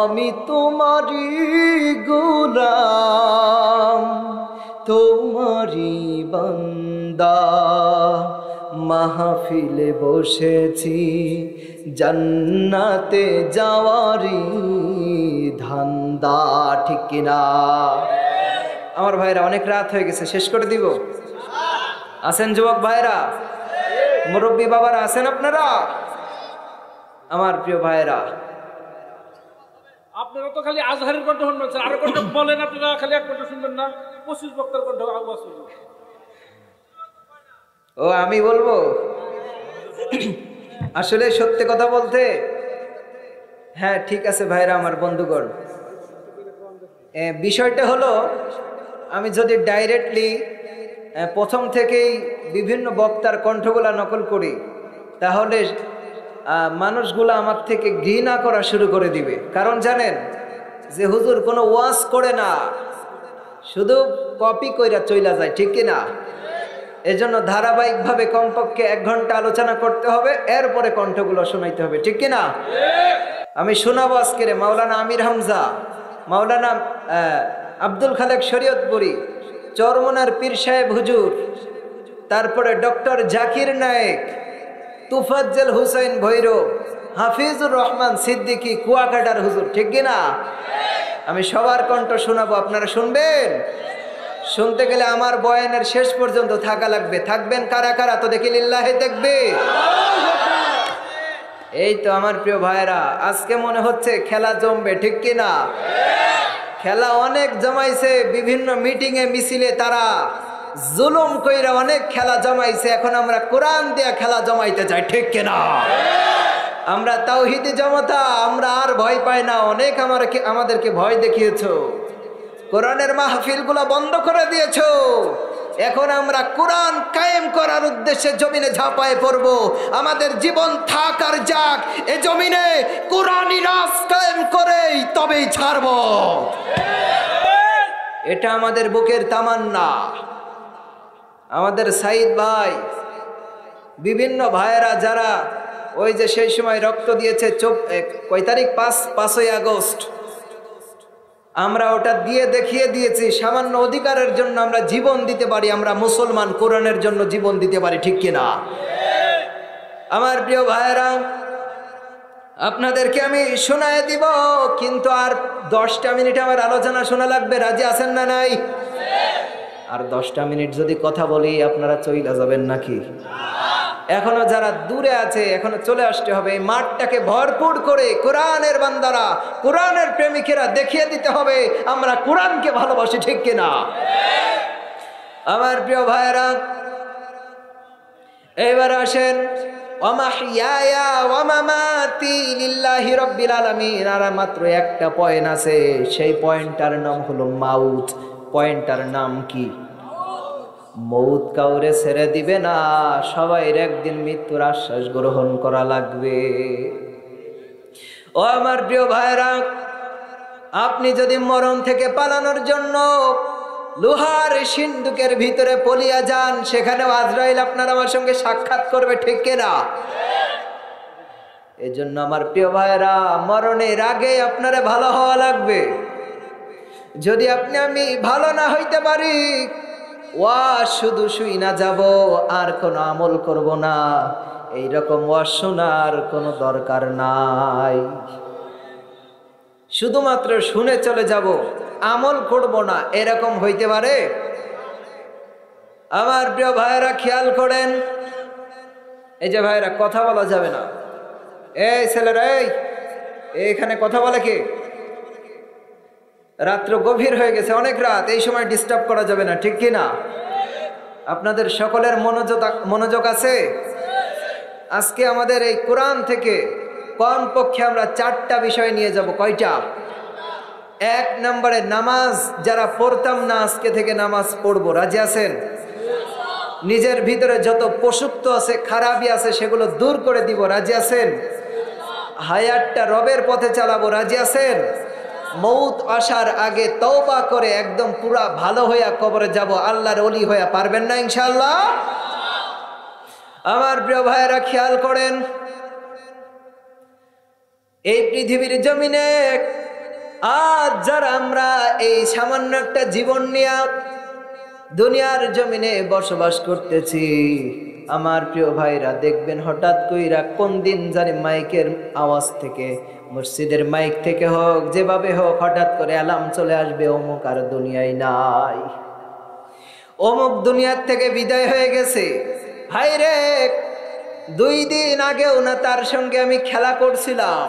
আমি তোমারই গোলাম, তোমারই বান্দা। মাহফিলে বসেছি জান্নাতে যাওয়ারই ধান্দা, ঠিক কিনা? আমার ভাইরা, অনেক রাত হয়ে গেছে, শেষ করে দিব। আছেন যুবক ভাইরা, মুরব্বী বাবারা আছেন আপনারা? আমার প্রিয় ভাইরা, আপনারা তো খালি আজহারের কণ্ঠ শুনবেন, আরো কণ্ঠ বলেন, আপনারা খালি এক কণ্ঠ শুনবেন না, 25 বক্তার কণ্ঠ আওয়াজ শুনবেন। ও আমি বলবো, আসলে সত্যি কথা বলতে, হ্যাঁ ঠিক আছে ভাইরা, আমার বন্ধুগণ, বিষয়টা হলো, আমি যদি ডাইরেক্টলি প্রথম থেকেই বিভিন্ন বক্তার কণ্ঠগুলা নকল করি, তাহলে মানুষগুলো আমার থেকে ঘৃণা করা শুরু করে দিবে। কারণ জানেন যে হুজুর কোনো ওয়াজ করে না, শুধু কপি কইরা চইলা যায়, ঠিক কিনা? এজন্য ধারাবাহিকভাবে কমপক্ষে 1 ঘন্টা আলোচনা করতে হবে, এরপরে কণ্ঠগুলো শোনাইতে হবে, ঠিক কিনা? আমি শোনাবো আজকের মাওলানা আমির হামজা, মাওলানা আব্দুল খালেক শরীয়তপুরী, চরমনার পীর সাহেব হুজুর, তারপরে ডক্টর জাকির নায়েক, তুফাজ্জল হুসাইন ভৈরব, হাফিজুর রহমান সিদ্দিকী কুয়াকাটার হুজুর, ঠিক কিনা? আমি সবার কণ্ঠ শোনাবো, আপনারা শুনবেন। শুনতে গেলে আমার বয়ানের শেষ পর্যন্ত থাকা লাগবে। থাকবেন কারা কারা? তো দেখি লিল্লাহে তাকবীর। এই তো আমার প্রিয় ভাইরা, আজকে মনে হচ্ছে খেলা জমবে, ঠিক কিনা? খেলা অনেক জমাইছে, বিভিন্ন মিটিংয়ে মিছিলে তারা জুলুম কইরা অনেক খেলা জমাইছে। এখন আমরা কোরআন দিয়ে খেলা জমাইতে চাই, ঠিক কিনা? আমরা তাওহীদি জনতা, আমরা আর ভয় পাই না। অনেক আমাদেরকে ভয় দেখিয়েছো, কোরআনের মাহফিলগুলো বন্ধ করে দিয়েছো। এখন আমরা কোরআন কায়েম করার উদ্দেশ্যে জমিনে ঝাঁপায়ে পড়ব। আমাদের জীবন থাক আর যাক, এ জমিনে কোরআনি রাজ কায়েম করেই তবেই ছাড়ব। এটা আমাদের বুকের তামান্না। আমাদের সাইদ ভাই, বিভিন্ন ভাইয়েরা যারা ওই যে সেই সময় রক্ত দিয়েছে, কয় তারিখ? 5ই আগস্ট, আমরা ওটা দিয়ে দেখিয়ে দিয়েছি। সামান্য অধিকারের জন্য আমরা জীবন দিতে পারি, আমরা মুসলমান, কোরআনের জন্য জীবন দিতে পারি, ঠিক কিনা? আমার প্রিয় ভাইয়েরা, আপনাদেরকে আমি শোনায় দিব, কিন্তু আর 10টা মিনিট আমার আলোচনা শোনা লাগবে। রাজি আছেন না নাই? আর 10টা মিনিট যদি কথা বলি আপনারা চইলা যাবেন নাকি? এখনো যারা দূরে আছে এখনো চলে আসতে হবে। এই মাঠটাকে ভরপুর করে কোরআনের বান্দারা, কোরআনের প্রেমিকেরা দেখিয়ে দিতে হবে আমরা কোরআনকে ভালোবাসি, ঠিক কিনা? আমার প্রিয় ভাইরা, এবার আসেন ওয়ামাহইয়ায়া ওয়ামামাতি লিল্লাহি রাব্বিল আলামিন। আর মাত্র একটা পয়েন্ট আছে, সেই পয়েন্টটার নাম হলো মাউত। পয়েন্টটার নাম কি? মৌত কাউরে ছেড়ে দিবে না, সবাই একদিন মৃত্যুর আশ্বাস গ্রহণ করা লাগবে। ও আমার প্রিয় ভাইরা, আপনি যদি মরণ থেকে পালানোর জন্য লোহার সিন্ধুকের ভিতরে পলিয়া যান, সেখানেও আজরাইল আপনার আমার সঙ্গে সাক্ষাৎ করবে, ঠিক কিনা? এই জন্য আমার প্রিয় ভাইরা, মরণের আগে আপনারে ভালো হওয়া লাগবে। যদি আপনি আমি ভালো না হইতে পারি, ওয়াজ শুধু শুই না যাব, আর কোনো আমল করব না, এইরকম ওয়াজ শোনার কোনো দরকার নাই। শুধুমাত্র শুনে চলে যাব, আমল করব না, এরকম হইতে পারে? আমার প্রিয় ভাইরা খেয়াল করেন, এই যে ভাইরা কথা বলা যাবে না। এই ছেলেরা, এইখানে কথা বলে কে? রাত্র গভীর হয়ে গেছে, অনেক রাত, এই সময় ডিস্টার্ব করা যাবে না, ঠিক কি না? আপনাদের সকলের মনোযোগ আছে? আজকে আমাদের এই কোরআন থেকে কমপক্ষে আমরা 4টা বিষয় নিয়ে যাব। কয়টা? 1 নম্বরে নামাজ। যারা পড়তাম না, আজকে থেকে নামাজ পড়বো, রাজি আছেন? নিজের ভিতরে যত পশুত্ব আছে, খারাপই আছে, সেগুলো দূর করে দিব, রাজি আছেন? হায়াতটা রবের পথে চালাবো, রাজি আছেন? মৌত আসার আগে তওবা করে একদম পুরা ভালো হইয়া কবরে যাব, আল্লাহর ওলি হইয়া। পারবেন না ইনশাআল্লাহ? আমার প্রিয় ভাইয়েরা খেয়াল করেন, এই পৃথিবীর জমিনে আজ যারা আমরা এই সামান্য একটা জীবন নিয়ে দুনিয়ার জমিনে বসবাস করতেছি, আমার প্রিয় ভাইরা দেখবেন হঠাৎ কইরা কোন দিন জানি মাইকের আওয়াজ থেকে, মসজিদের মাইক থেকে হোক, যেভাবে হোক, হঠাৎ করে অ্যালার্ম চলে আসবে, অমুক আর দুনিয়ায় নাই, অমুক দুনিয়ার থেকে বিদায় হয়ে গেছে। ভাইরে, 2 দিন আগেও না তার সঙ্গে আমি খেলা করছিলাম,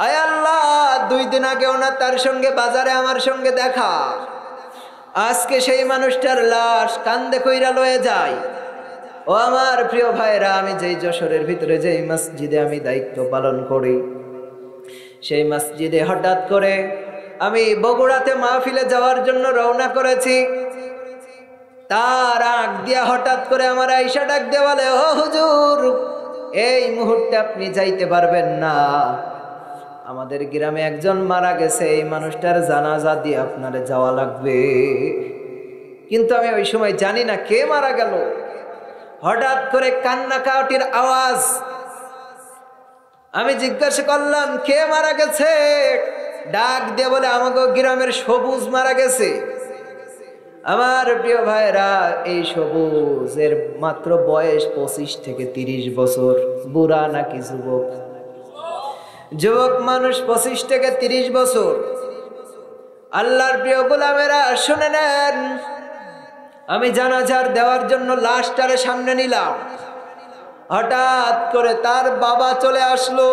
আয় আল্লাহ, 2 দিন আগেও না তার সঙ্গে বাজারে আমার সঙ্গে দেখা, আজকে সেই মানুষটার লাশ কান্দে কইরা লয়ে যায়। ও আমার প্রিয় ভাইরা, আমি যেই যশোরের ভিতরে যেই মসজিদে আমি দায়িত্ব পালন করি, সেই মসজিদে হঠাৎ করে আমি বগুড়াতে মাহফিলে যাওয়ার জন্য রওনা করেছি। তার আগ দিয়া হঠাৎ করে আমার আয়েশা ডাক দিয়ে বলে, ও হুজুর, এই মুহূর্তে আপনি যাইতে পারবেন না, আমাদের গ্রামে একজন মারা গেছে, এই মানুষটার জানাজা দিয়ে আপনারে যাওয়া লাগবে। কিন্তু আমি ওই সময় জানি না কে মারা গেল। হঠাৎ করে কান্নাকাটির আওয়াজ, আমি জিজ্ঞাসা করলাম কে মারা গেছে? ডাক দিয়ে বলে, আমাকে গ্রামের সবুজ মারা গেছে। আমার প্রিয় ভাইরা, এই সবুজের মাত্র বয়স 25 থেকে 30 বছর। বুড়া নাকি যুবক? যুবক মানুষ, 25 থেকে 30 বছর। আল্লাহর প্রিয় গোলামেরা শুনে নেন, আমি জানাজার দেওয়ার জন্য লাশটারে সামনে নিলাম, হঠাৎ করে তার বাবা চলে আসলো।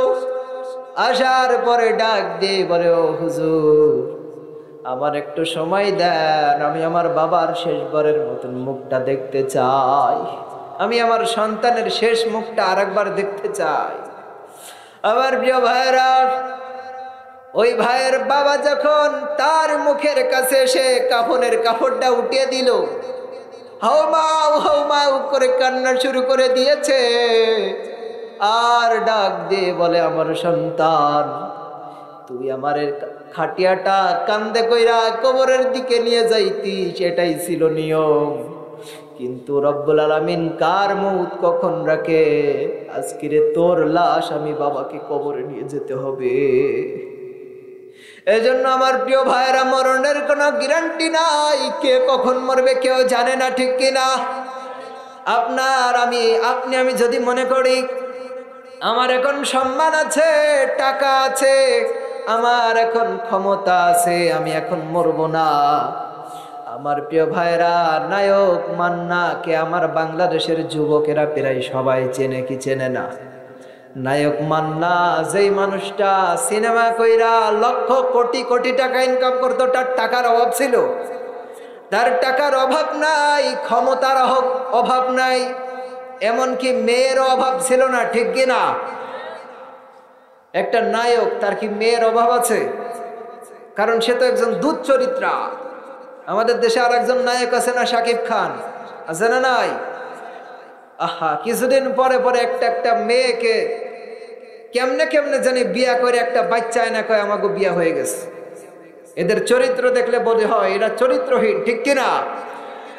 আসার পরে ডাক দিয়ে বলে, ও হুজুর, আমার একটু সময় দেন, আমি আমার বাবার শেষবারের মতন মুখটা দেখতে চাই, আমি আমার সন্তানের শেষ মুখটা আরেকবার দেখতে চাই। আমার প্রিয় ভাইরা, ওই ভাইয়ের বাবা যখন তার মুখের কাছে এসে কাফনের কাপড়টা উঠিয়ে দিল, হাউমাউ হাউমাউ করে কান্না শুরু করে দিয়েছে। আর ডাক দিয়ে বলে, আমার সন্তান, তুই আমার খাটিয়াটা কান্দে কইরা কবরের দিকে নিয়ে যাইতি, সেটাই ছিল নিয়ম, কিন্তু রব্বুল আলামিন কার মউত কখন রাখে, আজকে তোর লাশ আমি বাবাকে কবরে নিয়ে যেতে হবে। এজন্য আমার প্রিয় ভাইরা, মরণের কোনো গ্যারান্টি নাই, কে কখন মরবে কেউ জানে না, ঠিক কিনা? আপনি যদি মনে করি আমার এখন সম্মান আছে, টাকা আছে, আমার এখন ক্ষমতা আছে, আমি এখন মরবো না, আমার প্রিয় ভাইরা, নায়ক মান্নাকে আমার বাংলাদেশের যুবকেরা প্রায় সবাই চেনে কি চেনে না? নায়ক মান্না যেই মানুষটা সিনেমা কইরা লক্ষ কোটি কোটি টাকা ইনকাম করতো, তার টাকার অভাব ছিল? তার টাকার অভাব নাই, ক্ষমতার অভাব নাই, এমনকি মেয়ের অভাব ছিল না, ঠিক কিনা? একটা নায়ক, তার কি মেয়ের অভাব আছে? কারণ সে তো একজন দুধ চরিত্রা। আমাদের দেশে আর একজন নায়ক আছে না, শাকিব খান, আছে না নাই? আহা, কিছুদিন পরে পরে একটা মেয়েকে কেমনে কেমনে জানি বিয়া করে একটা বাচ্চা এনে কয় আমাকে বিয়া হয়ে গেছে। এদের চরিত্র দেখলে বলে হয় এরা চরিত্রহীন, ঠিক কিনা?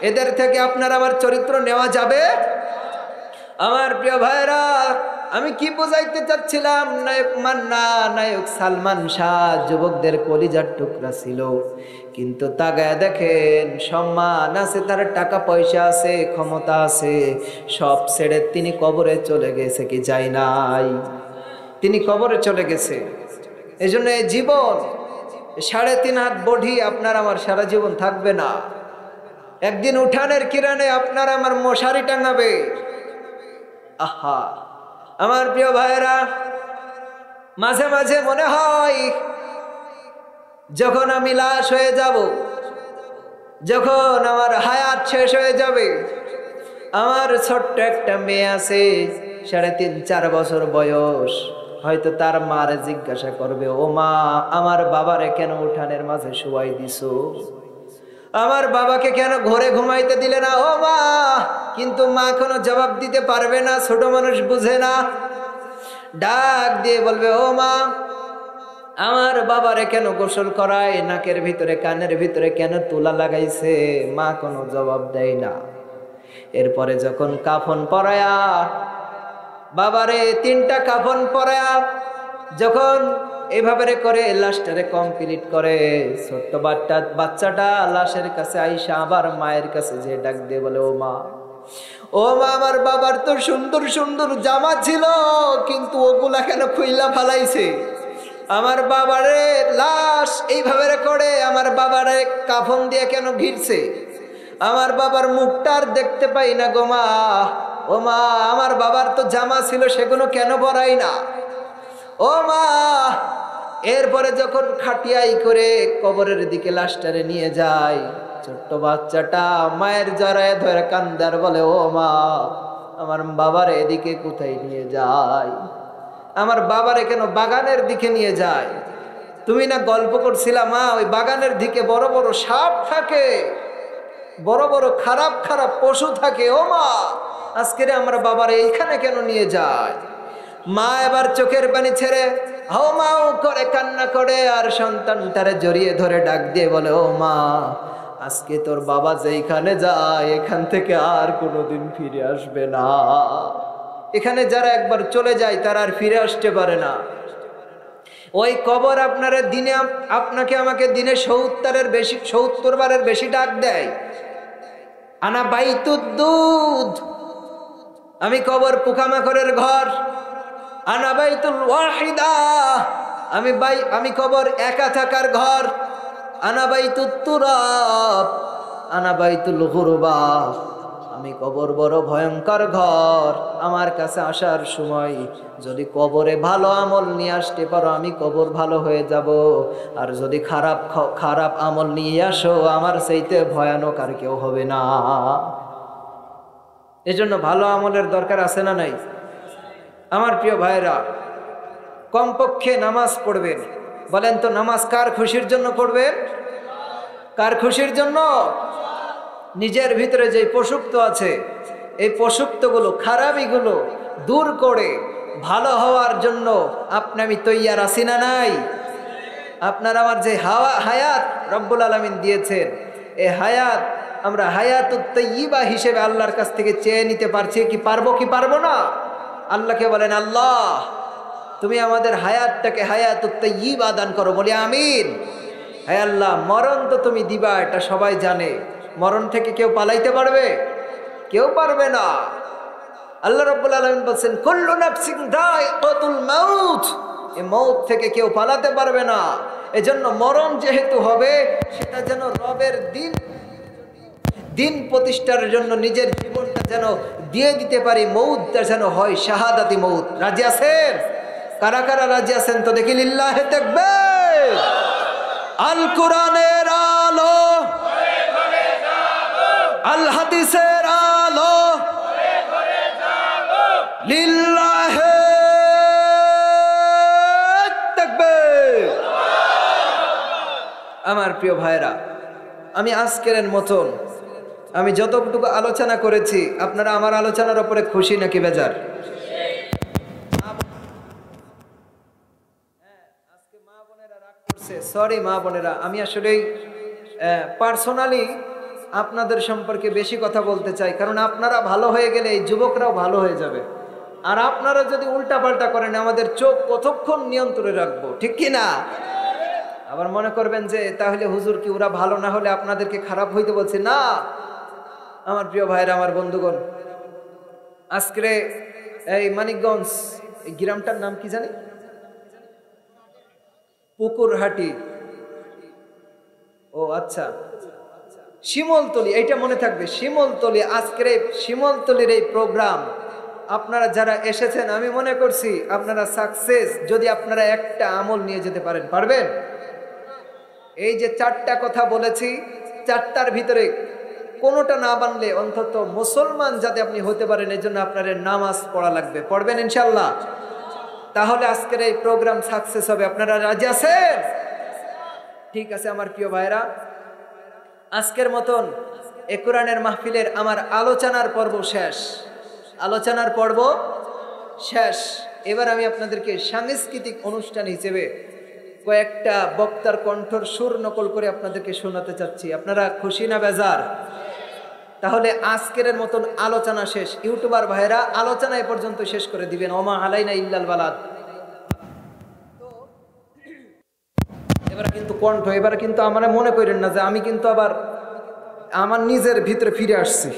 এদের থেকে আপনার আবার চরিত্র নেওয়া যাবে? আমার প্রিয় ভাইরা, আমি কি বোঝাইতে চাচ্ছিলাম? নায়ক মান্না, নায়ক সালমান শাহ যুবকদের কলিজার টুকরা ছিল, কিন্তু তাগায় দেখেন সম্মান আছে, তার টাকা পয়সা আছে, ক্ষমতা আছে, সব ছেড়ে তিনি কবরে চলে গেছে কি যায় নাই? তিনি কবরে চলে গেছে। এই জন্য এই জীবন 3.5 হাত বডি আপনার আমার সারা জীবন থাকবে না। একদিন উঠানের কিরানে আপনার আমার মশারি টাঙাবে। আহা, আমার প্রিয় ভাইরা, মাঝে মাঝে মনে হয় যখন আমি লাশ হয়ে যাব, যখন আমার হায়াত শেষ হয়ে যাবে, আমার ছোট্ট একটা মেয়ে আছে 3.5-4 বছর বয়স, হয়তো তার মারে জিজ্ঞাসা করবে, ও মা, আমার বাবারে কেন উঠানের মাঝে শুয়াই দিছো? আমার বাবাকে কেন ঘরে ঘুমাইতে দিলে না? ও মা, কিন্তু মা কোনো জবাব দিতে পারবে না, ছোট মানুষ বুঝে না। ডাক দিয়ে বলবে, ও মা, আমার বাবারে কেন গোসল করায়, নাকের ভিতরে কানের ভিতরে কেন তুলা লাগাইছে? মা কোনো জবাব দেয় না। এরপরে যখন কাফন পরায়া, বাবারে 3টা কাফন পরায়া যখন এইভাবে করে লাশটারে কমপ্লিট করে, ছোট্ট বাচ্চাটা লাশের কাছে আইসা আবার মায়ের কাছে যে ডাক দিয়ে বলে, ও মা, ও মা, আমার বাবার তো সুন্দর সুন্দর জামা ছিল, কিন্তু ওগুলা কেন খুইলা ফালাইছে? আমার বাবারে লাশ এইভাবে করে আমার বাবারে কাফন দিয়ে কেন ঘিরছে? আমার বাবার মুখটা আর দেখতে পাই না গো মা। ও মা, আমার বাবার তো জামা ছিল, সেগুলো কেন পরাই না? ও মা। এরপরে যখন খাটিয়াই করে কবরের দিকে লাশটারে নিয়ে যায়, ছোট্ট বাচ্চাটা মায়ের জড়ায় ধরে কান্দার বলে, ও মা, আমার বাবার এদিকে কোথায় নিয়ে যায়? আমার বাবারে কেন বাগানের দিকে নিয়ে যায়? তুমি না গল্প করছিলা মা, ওই বাগানের দিকে বড় বড় সাপ থাকে, বড় বড় খারাপ খারাপ পশু থাকে। ও মা, আজকে আমার বাবারে এইখানে কেন নিয়ে যায়? মা এবার চোখের পানি ছেড়ে হাও মাও করে কান্না করে, আর সন্তানটারে জড়িয়ে ধরে ডাক দিয়ে বলে, ও মা, আজকে তোর বাবা যেইখানে যায় এখান থেকে আর কোনোদিন ফিরে আসবে না। এখানে যারা একবার চলে যায় তারা আর ফিরে আসতে পারে না। ওই কবর আপনারা দিনে আপনাকে আমাকে দিনে 70 বারের বেশি ডাক দেয়। আনা বাইতুদ দুধ, আমি কবর পোকামাকড়ের ঘর। আনা বাইতুল ওয়াহিদা, আমি কবর একা থাকার ঘর। আনা বাইতুত তুরাব, আনা বাইতুল গুরবা, আমি কবর বড় ভয়ঙ্কর ঘর। আমার কাছে আসার সময় যদি কবরে ভালো আমল নিয়ে আসতে পারো, আমি কবর ভালো হয়ে যাব। আর যদি খারাপ আমল নিয়ে আসো, আমার চাইতে ভয়ানক আর কেউ হবে না। এজন্য ভালো আমলের দরকার আছে না নাই? আমার প্রিয় ভাইরা, কমপক্ষে নামাজ পড়বেন। বলেন তো, নামাজ কার খুশির জন্য পড়বেন? কার খুশির জন্য? নিজের ভিতরে যে পশুত্ব আছে, এই পশুত্বগুলো, খারাপিগুলো দূর করে ভালো হওয়ার জন্য আপনি আমি তৈয়ার আছি না নাই? আপনার আমার যে হায়াত রব্বুল আলামিন দিয়েছেন, এই হায়াত আমরা হায়াতুত তাইয়্যিবা হিসেবে আল্লাহর কাছ থেকে চেয়ে নিতে পারছি কি পারবো না? আল্লাহকে বলেন, আল্লাহ তুমি আমাদের হায়াতটাকে হায়াতুত তাইয়্যিবা দান করো। বলি আমিন। হে আল্লাহ, মরণ তো তুমি দিবা, এটা সবাই জানে। মরণ থেকে কেউ পালাইতে পারবে? কেউ পারবে না। আল্লাহ রাব্বুল আলামিন বলেন, কুল্লু নাফসিন যায়িকাতুল মাউত, এই মউত থেকে কেউ পালাতে পারবে না। এজন্য মরণ যেহেতু হবে, সেটা যেন রবের দিন দিন প্রতিষ্ঠার জন্য নিজের জীবনটা যেন দিয়ে দিতে পারি, মৌতটা যেন হয় শাহাদাতি মৌত। রাজি আছেন? কারা কারা রাজি আছেন তো দেখি লিল্লাহে তাকবীর। আল কোরআনের আলো, আল হাদিসের আলো, লিল্লাহে তাকবীর। আমার প্রিয় ভাইরা, আমি আজকের মতন আমি যতটুকু আলোচনা করেছি, আপনারা আমার আলোচনার উপরে খুশি নাকি বেজার? আজকে মা বোনেরা রাগ করছে, সরি মা বোনেরা, আমি আসলেই পার্সোনালি আপনাদের সম্পর্কে বেশি কথা বলতে চাই, কারণ আপনারা ভালো হয়ে গেলে এই যুবকরাও ভালো হয়ে যাবে। আর আপনারা যদি উল্টাপাল্টা করেন, আমাদের চোখ কতক্ষণ নিয়ন্ত্রণে রাখবো, ঠিক কি না? আবার মনে করবেন যে তাহলে হুজুর কি ওরা ভালো না হলে আপনাদেরকে খারাপ হইতে বলছে না। আমার প্রিয় ভাইরা, আমার বন্ধুগণ, আজকে এই মানিকগঞ্জ, এই গ্রামটার নাম কি জানি, পুকুরহাটি, ও আচ্ছা, শিমলতলি, এইটা মনে থাকবে, শিমলতলি। আজকের এই শিমলতলির এই প্রোগ্রাম আপনারা যারা এসেছেন, আমি মনে করছি আপনারা সাকসেস, যদি আপনারা একটা আমল নিয়ে যেতে পারেন। পারবেন? এই যে 4টা কথা বলেছি, 4টার ভিতরে কোনোটা না বানলে অন্তত মুসলমান যাতে আপনি হতে পারেন, এই জন্য আপনার নামাজ পড়া লাগবে। পড়বেন ইনশাল্লাহ? তাহলে আজকের এই প্রোগ্রাম সাকসেস হবে। আপনারা রাজি আছেন? ঠিক আছে আমার প্রিয় ভাইরা, আজকের মতন এ কোরআনের মাহফিলের আমার আলোচনার পর্ব শেষ। আলোচনার পর্ব শেষ। এবার আমি আপনাদেরকে সাংস্কৃতিক অনুষ্ঠান হিসেবে কয়েকটা বক্তার কণ্ঠর সুর নকল করে আপনাদেরকে শোনাতে চাচ্ছি। আপনারা খুশি না বেজার? তাহলে আজকের মতন আলোচনা শেষ। ইউটিউবার ভাইরা আলোচনা এ পর্যন্ত শেষ করে দিবেন। ওমা আলাইনা ইল্লাল বালাদ। এবারে কিন্তু কণ্ঠ, এবারে কিন্তু আমার মনে করেন না যে আমি কিন্তু আবার আমার নিজের ভিতরে ফিরে আসছি।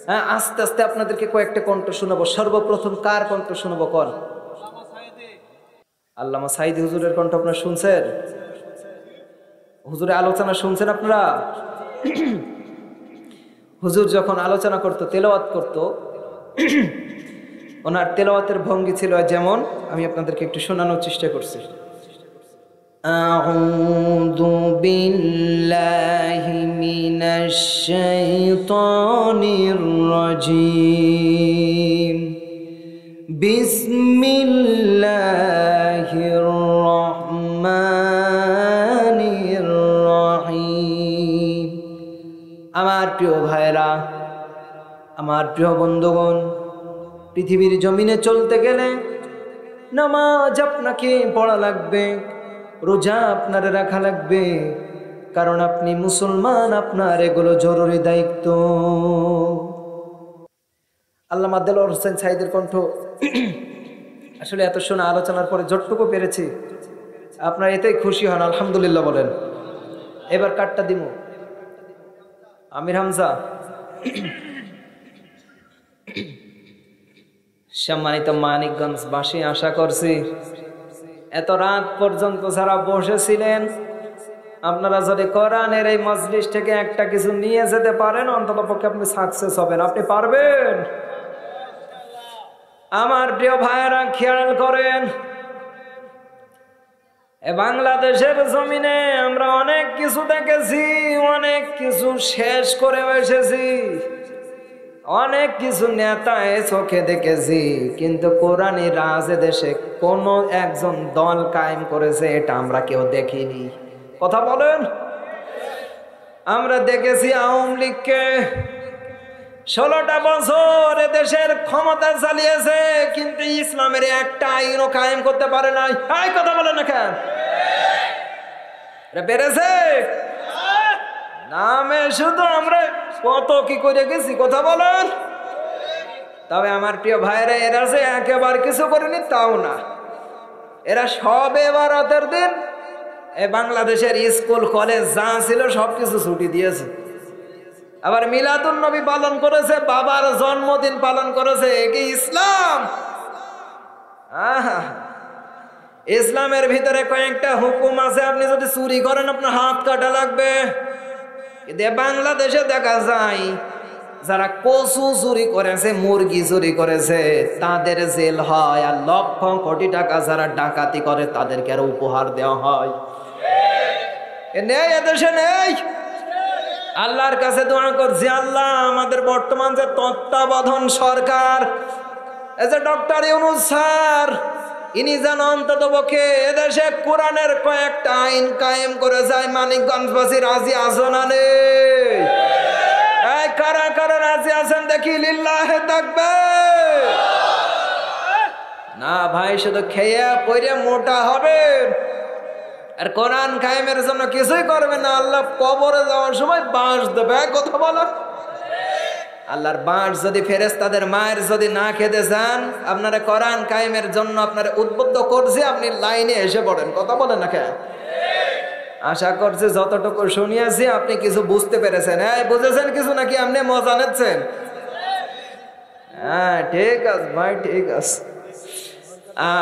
হ্যাঁ, আস্তে আস্তে আপনাদেরকে কয়েকটা কণ্ঠ শোনাবো। সর্বপ্রথম কার কণ্ঠ শোনাবো? কর আল্লামা সাইদি হুজুরের কণ্ঠ আপনারা শুনছেন? হুজুরের আলোচনা শুনছেন আপনারা? হুজুর যখন আলোচনা করতো, তেলাওয়াত করতো, ওনার তেলাওয়াতের ভঙ্গি ছিল যেমন, আমি আপনাদেরকে একটু শোনানোর চেষ্টা করছি। আউযু বিল্লাহি মিনাশ শাইতানির রাজীম। বিসমিল্লাহির রহমানির রহিম। আমার প্রিয় ভাইরা, আমার প্রিয় বন্ধুগণ, পৃথিবীর জমিনে চলতে গেলে নামাজ আপনাকে পড়া লাগবে, রোজা আপনার রাখা লাগবে, কারণ আপনি মুসলমান, আপনার এগুলো জরুরি দায়িত্ব। আল্লামা দেলোয়ার হোসেন সাইদের কণ্ঠ আসলে এত শোনা আলোচনার পরে যতটুকু পেরেছি আপনারা এতেই খুশি হন, আলহামদুলিল্লাহ বলেন। এবার কাটটা দিমু আমির হামজা। সম্মানিত মানিকগঞ্জবাসী, আশা করছি এত রাত পর্যন্ত যারা বসেছিলেন, আপনারা যদি কোরআনের এই মজলিস থেকে একটা কিছু নিয়ে যেতে পারেন, অন্ততপক্ষে আপনি সাকসেস হবেন। আপনি পারবেন? আমার প্রিয় ভাইয়েরা খেয়াল করেন, বাংলাদেশের জমিনে আমরা অনেক কিছু দেখেছি, অনেক কিছু শেষ করে এসেছি, অনেক কিছু নেতা চোখে দেখেছি, কিন্তু কোরআনী রাজ দেশে কোন একজন দল কায়েম করেছে এটা আমরা কেউ দেখিনি। কথা বলেন। আমরা দেখেছি আওয়ামী লীগকে 16টা বছর দেশের ক্ষমতা চালিয়েছে, কিন্তু ইসলামের একটা আইনও কায়েম করতে পারে নাই। কথা বলেন না কেন? পেরেছে? নামে শুধু আমরা কত কি করে গেছি, কথা বলেন। তবে আমার প্রিয় ভাইরা, এরা যে একেবারে কিছু করেনি তাও না, এরা সব এবারতের দিন বাংলাদেশের স্কুল কলেজ যা ছিল সবকিছু ছুটি দিয়েছে। আবার মিলাদুন নবী পালন করেছে, বাবার জন্মদিন পালন করেছে। কি ইসলাম? ইসলামের ভিতরে কয়েকটা হুকুম আছে, আপনি যদি চুরি করেন আপনার হাত কাটা লাগবে। কিন্তু বাংলাদেশে দেখা যায় যারা কচু চুরি করেছে, মুরগি চুরি করেছে, তাদের জেল হয়, আর লক্ষ কোটি টাকা যারা ডাকাতি করে তাদেরকে আর উপহার দেওয়া হয়। নেই এদেশে নেই। আল্লাহর কাছে দোয়া করছি, আল্লাহ আমাদের বর্তমান যে তত্ত্বাবধান সরকার, এই যে ডক্টর ইউনূস স্যার, ইনি যেন অন্তত পক্ষে এদেশে কোরআনের কয়েকটা আইন কায়েম করে যায়। মানিকগঞ্জবাসী রাজি আছো না নেই? এই কারা কারা রাজি আছেন দেখি লিল্লাহে তাকবীর। না ভাই, শুধু খেয়ে পরে মোটা হবে আর কোরআন কায়েমের জন্য কিছুই করবে না। আল্লাহ কবরে যাওয়ার সময় বাঁশ দেবে, কথা বলো। আল্লাহর বাঁশ যদি ফেরেশতাদের মায়ের যদি না খেতে চান, আপনারা কোরআন কায়েমের জন্য আপনারা উদ্বুদ্ধ করছে, আপনি লাইনে এসে পড়েন, কথা বলেন না কেন? আশা করছি যতটুকু শুনিয়েছি আপনি কিছু বুঝতে পেরেছেন। হ্যাঁ, বুঝেছেন কিছু নাকি আপনি মজা নিচ্ছেন? হ্যাঁ ঠিক আছে ভাই, ঠিক আছে।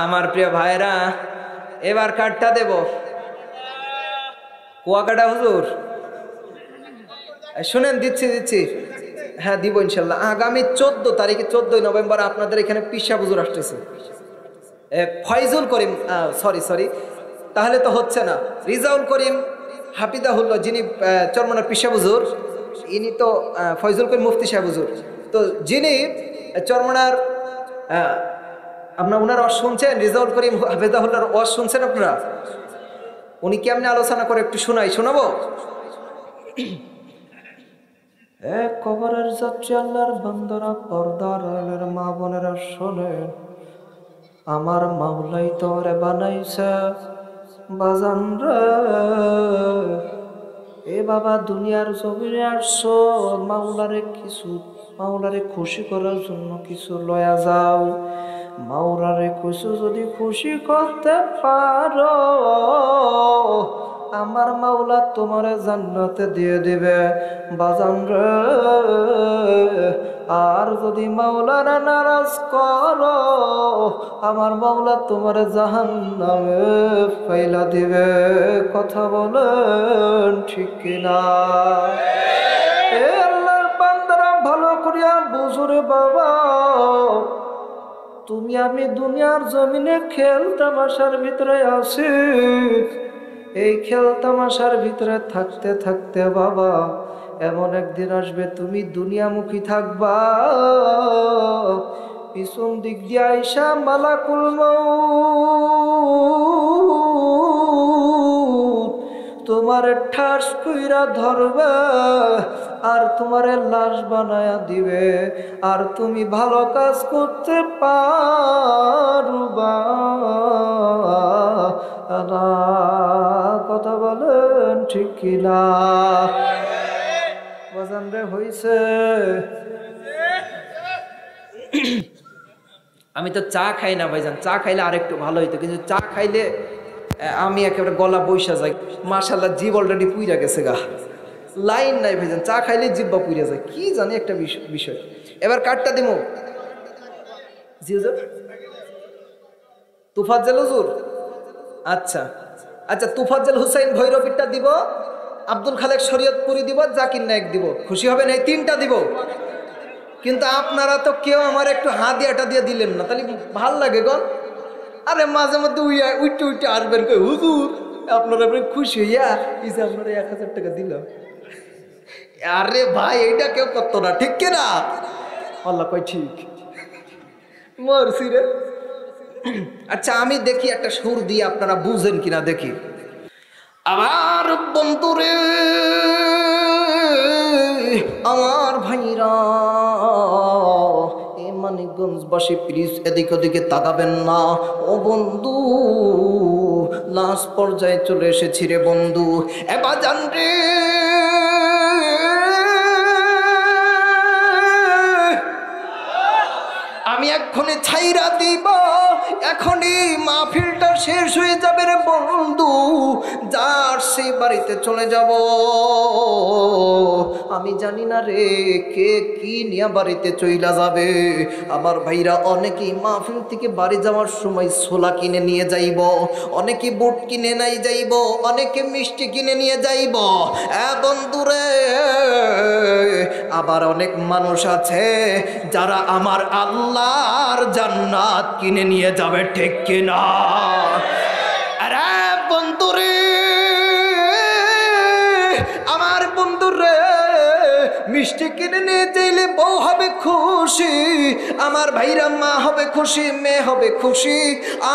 আমার প্রিয় ভাইরা, এবার কার্ডটা দেব। কুয়াকাটা হুজুর শুনেন, দিচ্ছি। হ্যাঁ দিব ইনশাল্লাহ। আগামী 14 তারিখে 14 নভেম্বর আপনাদের এখানে পিসা হুজুর আসতেছে। ফয়জুল করিম, সরি, তাহলে তো হচ্ছে না। রিজাউল করিম হাফিজাহুল্লাহ, যিনি চরমনার পিসা হুজুর, ইনি তো ফয়জুল করিম মুফতি সাহেব হুজুর, তো যিনি চরমনার, আপনার ওনার ওয়াজ শুনছেন? রিজাউল করিম হাফিজাহুল্লাহর ওয়াজ শুনছেন আপনারা? উনি কেমনে আলোচনা করে একটু শোনাবো। এক কবরের যাত্রী আল্লাহর বান্দারা, পর্দার আলের মা বোনেরা শোনেন, আমার মাওলাই তোরে বানাইছে বাজান রে। এ বাবা, দুনিয়ার জমিনে আসছো, মাওলারে খুশি করার জন্য কিছু লয়া যাও। মাওলারে কিছু যদি খুশি করতে পারো, আমার মাওলা তোমারে জান্নাতে দিয়ে দিবে বাজান রে। আর যদি মাওলারে নারাজ করো, আমার মাওলা তোমারে জাহান্নামে ফেলা দিবে, কথা বলেন ঠিক কিনা? এ আল্লাহর বান্দারা ভালো করিয়া বুঝো রে বাবা, তুমি আমি দুনিয়ার জমিনে খেল তামাশার ভিতরে আছি। এই খেল তামাশার ভিতরে থাকতে থাকতে বাবা, এমন একদিন আসবে তুমি দুনিয়ামুখী থাকবা, পিছন দিক দিয়ে আইসা মালাকুল মউত তোমারে ঠাস কইরা ধরবে আর তোমারে লাশ বানায়া দিবে, আর তুমি ভালো কাজ করতে পারবা না, কথা বলেন ঠিক কিনা? বাজান রে হইছে। আমি তো চা খাই না ভাইজান, চা খাইলে আরেকটু ভালো হইতো, কিন্তু চা খাইলে আমি একেবারে গলা বৈশা যাই। মাশাআল্লাহ, জিভ অলরেডি পুইরা গেছে গা, লাইন নাই ভাইজান, চা খাইলে জিব্বা পুইরা যায়, কি জানি একটা বিষয়। এবার কার্ডটা দিমু। জি হুজুর, তুফাজ্জল হুজুর, আচ্ছা, তুফাজ্জল হুসাইন ভৈরবীরটা দিব, আব্দুল খালেক শরীয়তপুরি দিব, জাকির নায়েক দিব। খুশি হবেন? এই 3টা দিব। কিন্তু আপনারা তো কেউ আমার একটু হাদিয়াটা দিয়ে দিলেন না, তাহলে ভাল লাগে গো। আরে মাঝে মধ্যে উইটে আসবেন কই হুজুর, আপনারা খুশি হইয়া এই যে আপনারা 1000 টাকা দিলাম। আরে ভাই, এইটা কেউ করতো না, ঠিক কিনা? আল্লাহ কই ঠিক, মরছি রে। আচ্ছা, আমি দেখি একটা সুর দিয়ে আপনারা বুঝেন কিনা দেখি। আমার বন্ধুরে, আমার ভাইরা, এ মানিকগঞ্জবাসী প্লিজ এদিক ওদিকে তাকাবেন না। ও বন্ধু, লাস্ট পর্যায়ে চলে এসেছি রে বন্ধু। এবার জান রে, আমি এক্ষুনি ছাইরা দিব, এখনই মাহফিলটা শেষ হয়ে যাবে রে বন্ধু। যার সেই বাড়িতে চলে যাব। আমি জানি না রে কে কি নিয়ে বাড়িতে চইলা যাবে। আমার ভাইরা অনেকেই মাহফিল থেকে বাড়ি যাওয়ার সময় ছোলা কিনে নিয়ে যাইব, অনেকে বুট কিনে নাই যাইব, অনেকে মিষ্টি কিনে নিয়ে যাইব। বন্ধুরে, আবার অনেক মানুষ আছে যারা আমার আল্লাহর জান্নাত কিনে নিয়ে যাবে, ঠিক কিনা? আরে বন্ধুরে, আমার বন্ধুরে, মিষ্টি কিনে নিয়ে যাইলে বউ হবে খুশি, আমার ভাইরা মা হবে খুশি, মেয়ে হবে খুশি।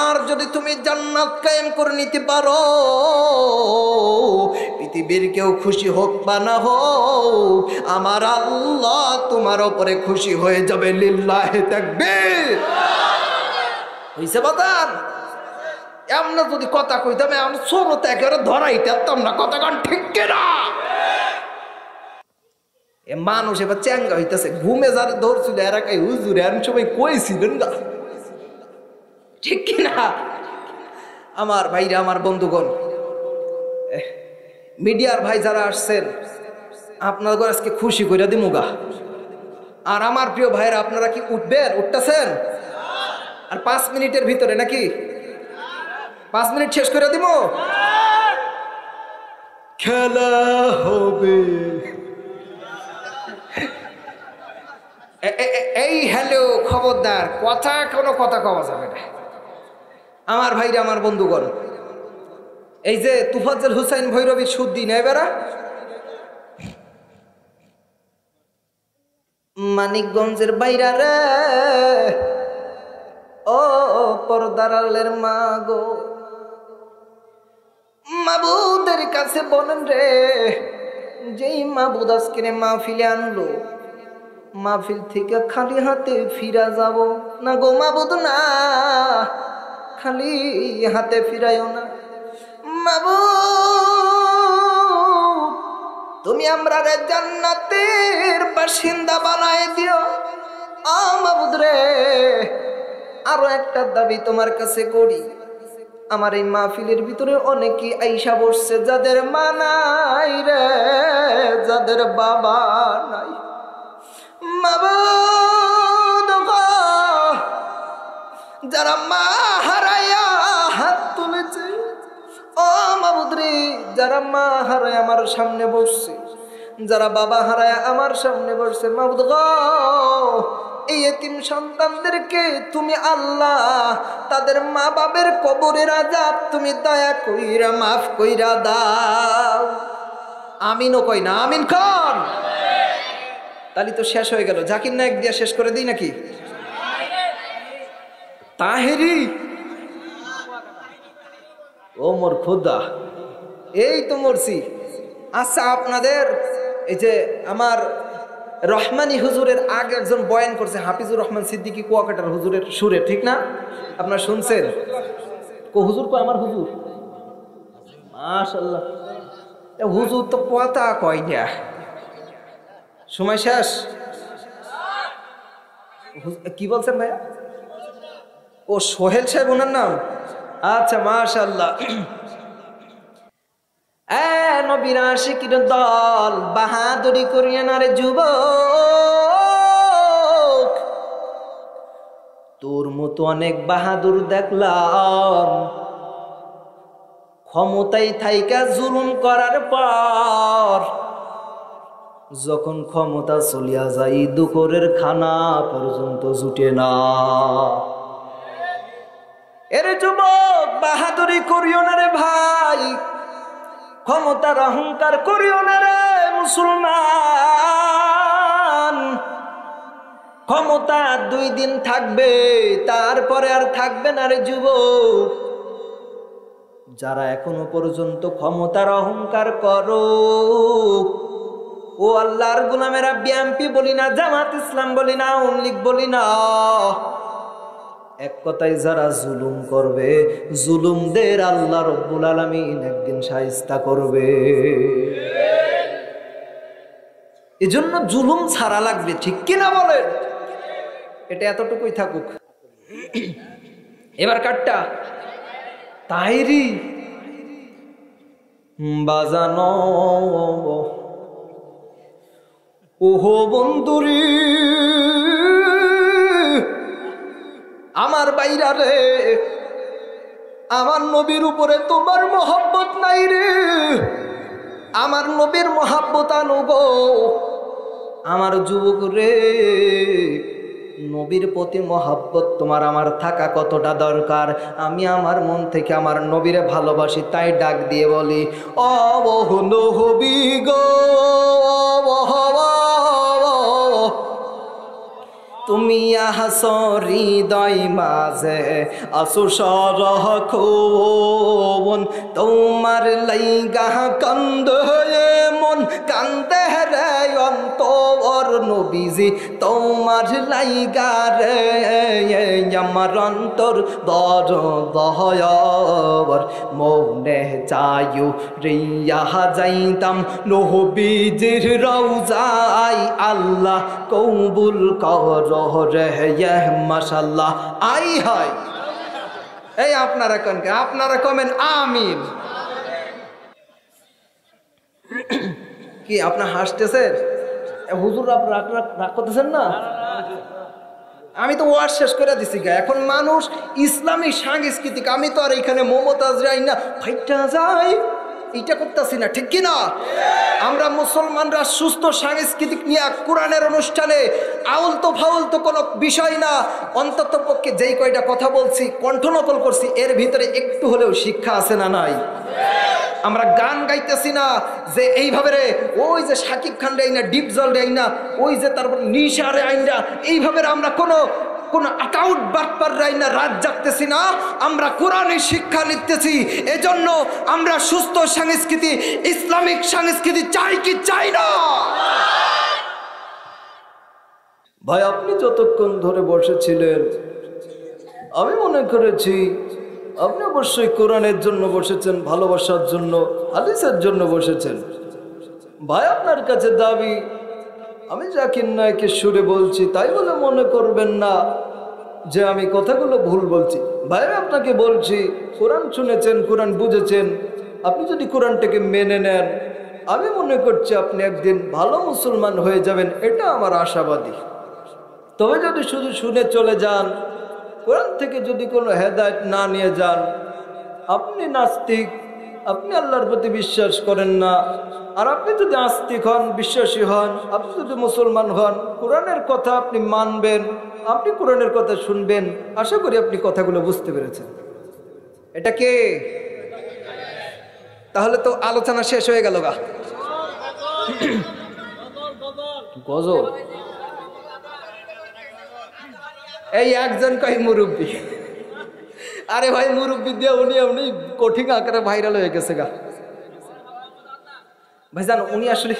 আর যদি তুমি জান্নাত কায়েম করে নিতে পারো, পৃথিবীর কেউ খুশি হোক বা না হোক, আমার আল্লাহ তোমার উপরে খুশি হয়ে যাবে। লিল্লাহি তাকবীর। হইছে বাতান? এমন যদি কথা কইতাম আমি ছোটতে একেবারে ধরাইতাম না, কথা কান ঠিক কিনা? এ মানুষ এবার চ্যাঙ্গা হইতেছে, ঘুমে যারা ধরছিল এরা কাই হুজুর এমন সময় কইছিলেন না, ঠিক কিনা? আমার ভাইরা, আমার বন্ধুগণ, মিডিয়ার ভাই যারা আসছেন, আপনাদের আজকে খুশি করে দিমুগা। আর আমার প্রিয় ভাইরা, আপনারা কি উঠবেন? উঠতেছেন? আর 5 মিনিটের ভিতরে নাকি 5 মিনিট শেষ করে দিব, খেলা হবে। এই হ্যালো, খবরদার, কথা কোনো কথা কওয়া যাবে না। আমার ভাইরা, আমার বন্ধুগণ, এই যে তুফাজ্জল হুসাইন ভৈরবীর সুদ্দি নেয় বেড়া, মানিকগঞ্জের বাইরা রে, ও পরদারালের মা গো, মাবুদের কাছে বলেন রে, যেই মাবুদ আজকে মাহফিলে আনলো, মাহফিল থেকে খালি হাতে ফিরা যাব না গো মাবুদ, না খালি হাতে ফিরাইও না মাবুদ। তুমি আমরা রে জান্নাতের বাসিন্দা বানায় দিও। মাবুদ রে, আরো একটা দাবি তোমার কাছে করি। আমার এই মাহফিলের ভিতরে অনেকে আইসা বসছে যাদের মা নাই রে, যাদের বাবা নাই। মাবুদ গো, যারা মা হারায়া হাত তুলেছে, ও মাবুদ রে, যারা মা হারায় আমার সামনে বসছে, যারা বাবা হারায় আমার সামনে বসছে, মাবুদ গো, এই এতিম সন্তানদেরকে তুমি আল্লাহ তাদের মা বাবার কবরের আযাব তুমি দয়া কইরা মাফ কইরা দাও। আমিনও কই না, আমিন খান। তাহলে তো শেষ হয়ে গেল। জাকির নায়ক দিয়া শেষ করে দিই নাকি? তাহেরি, ও মোর খোদা, এই তো মরছি। আচ্ছা, আপনাদের এই যে আমার রহমানি হুজুরের আগে একজন বয়ান করছে, হাফিজুর রহমান সিদ্দিকী কুয়াকাটার হুজুরের সুরে, ঠিক না? আপনারা শুনছেন? হুজুর কো আমার হুজুর, মাশাআল্লাহ। হুজুর তো কথা কয় না। সময় শেষ। কি বলছেন ভাইয়া? ও সোহেল সাহেব ওনার নাম? আচ্ছা, মাশাআল্লাহ। নবীর আশিকির দল, বাহাদুরি করিয়া না রে যুবক, তোর মতো অনেক বাহাদুর দেখলাম, ক্ষমতায় থাইকা জুলুম করার পর যখন ক্ষমতা চলিয়া যায়, দুপুরের খানা পর্যন্ত জুটে না। এর যুবক, বাহাদুরি করিও না রে ভাই, ক্ষমতার অহংকার করিও না রে মুসলমান। ক্ষমতা 2 দিন থাকবে, তারপরে আর থাকবে না রে যুবক। যারা এখনো পর্যন্ত ক্ষমতার অহংকার করো, ও আল্লাহর গোলামেরা, বিএনপি বলি না, জামাত ইসলাম বলি না, আওয়ামী লীগ বলি না, এক কথায় যারা জুলুম করবে, জুলুমদের আল্লাহ রব্বুল আলামিন একদিন শায়েস্তা করবে। এজন্য জুলুম ছাড়া লাগবে, ঠিক কিনা বলেন? এটা এতটুকুই থাকুক। এবার কাটটা তাহেরি, বাজানো ওহো বন্ধুরি আমার বাইরা রে, আমার নবীর উপরে তোমার মহব্বত নাই রে, আমার নবীর মহব্বত আনো গো। আমার যুবক রে, নবীর প্রতি মহব্বত তোমার আমার থাকা কতটা দরকার। আমি আমার মন থেকে আমার নবীরে ভালোবাসি, তাই ডাক দিয়ে বলি ও নবী গো, তুমি আহাসো হৃদয় মাঝে আসু সরখন, তোমার লাইগা কান্দে মন কান্দে রে অন্তর নবীজি, তোমার লাইগা রে আমার অন্তর বড় দয়াবর। মনে চায়ু রিয়া যাইতাম নবীজির রওজায়, আল্লাহ কবুল কর রে মাশাআল্লাহ। আই হয় এই আপনারা কনকে, আপনারা কমেন আমিন। কি আপনার হাসতেছেন? হুজুর রাগ করতেছেন না? আমি তো ওয়াজ শেষ করে দিছি গা। এখন মানুষ ইসলামী সাংস্কৃতিক, আমি তো আর এখানে মমতাজ যাই না ফাইটা যাই এইটা করতেছি না, ঠিক কিনা? আমরা মুসলমানরা সুস্থ সাংস্কৃতিক নিয়ে কোরআনের অনুষ্ঠানে আউল তো ফাউল তো কোনো বিষয় না। অন্তত পক্ষে যেই কয়টা কথা বলছি, কণ্ঠনকল করছি, এর ভিতরে একটু হলেও শিক্ষা আছে না নাই? আমরা গান গাইতেছি না যে এইভাবে রে, ওই যে শাকিব খান রে আইনা ডিপ জল রে আইনা, ওই যে তারপর নিশা রে আইনা, এইভাবে আমরা কোনো আকাউন্ট বাটপার রাইনা রাত জাগতেছি না। আমরা কোরআনের শিক্ষা নিতেছি। এজন্য আমরা সুস্থ সংস্কৃতি, ইসলামিক সংস্কৃতি চাই কি চাই না? ভাই আপনি যতক্ষণ ধরে বসেছিলেন আমি মনে করেছি আপনি অবশ্যই কোরআনের জন্য বসেছেন, ভালোবাসার জন্য, হাদিসের জন্য বসেছেন। ভাই আপনার কাছে দাবি আমি জাকির নায়েকের সুরে বলছি, তাই বলে মনে করবেন না যে আমি কথাগুলো ভুল বলছি। ভাই আপনাকে বলছি, কোরআন শুনেছেন, কোরআন বুঝেছেন, আপনি যদি কোরআনটাকে মেনে নেন, আমি মনে করছি আপনি একদিন ভালো মুসলমান হয়ে যাবেন, এটা আমার আশাবাদী। তবে যদি শুধু শুনে চলে যান, কোরআন থেকে যদি কোনো হেদায়েত না নিয়ে যান, আপনি নাস্তিক, আপনি আল্লাহর প্রতি বিশ্বাস করেন না। আর আপনি যদি আস্তিক হন, বিশ্বাসী হন, আপনি যদি মুসলমান হন, কোরআনের কথা আপনি মানবেন, আপনি কোরআনের কথা শুনবেন। আশা করি আপনি কথাগুলো বুঝতে পেরেছেন। এটা কে? তাহলে তো আলোচনা শেষ হয়ে গেল গা। গজল এই একজন কয় মুরব্বী। আরে ভাই মুরব্বী দিয়ে উনি কঠিন আকারে ভাইরাল হয়ে গেছে গা। ভাইজান উনি আসলে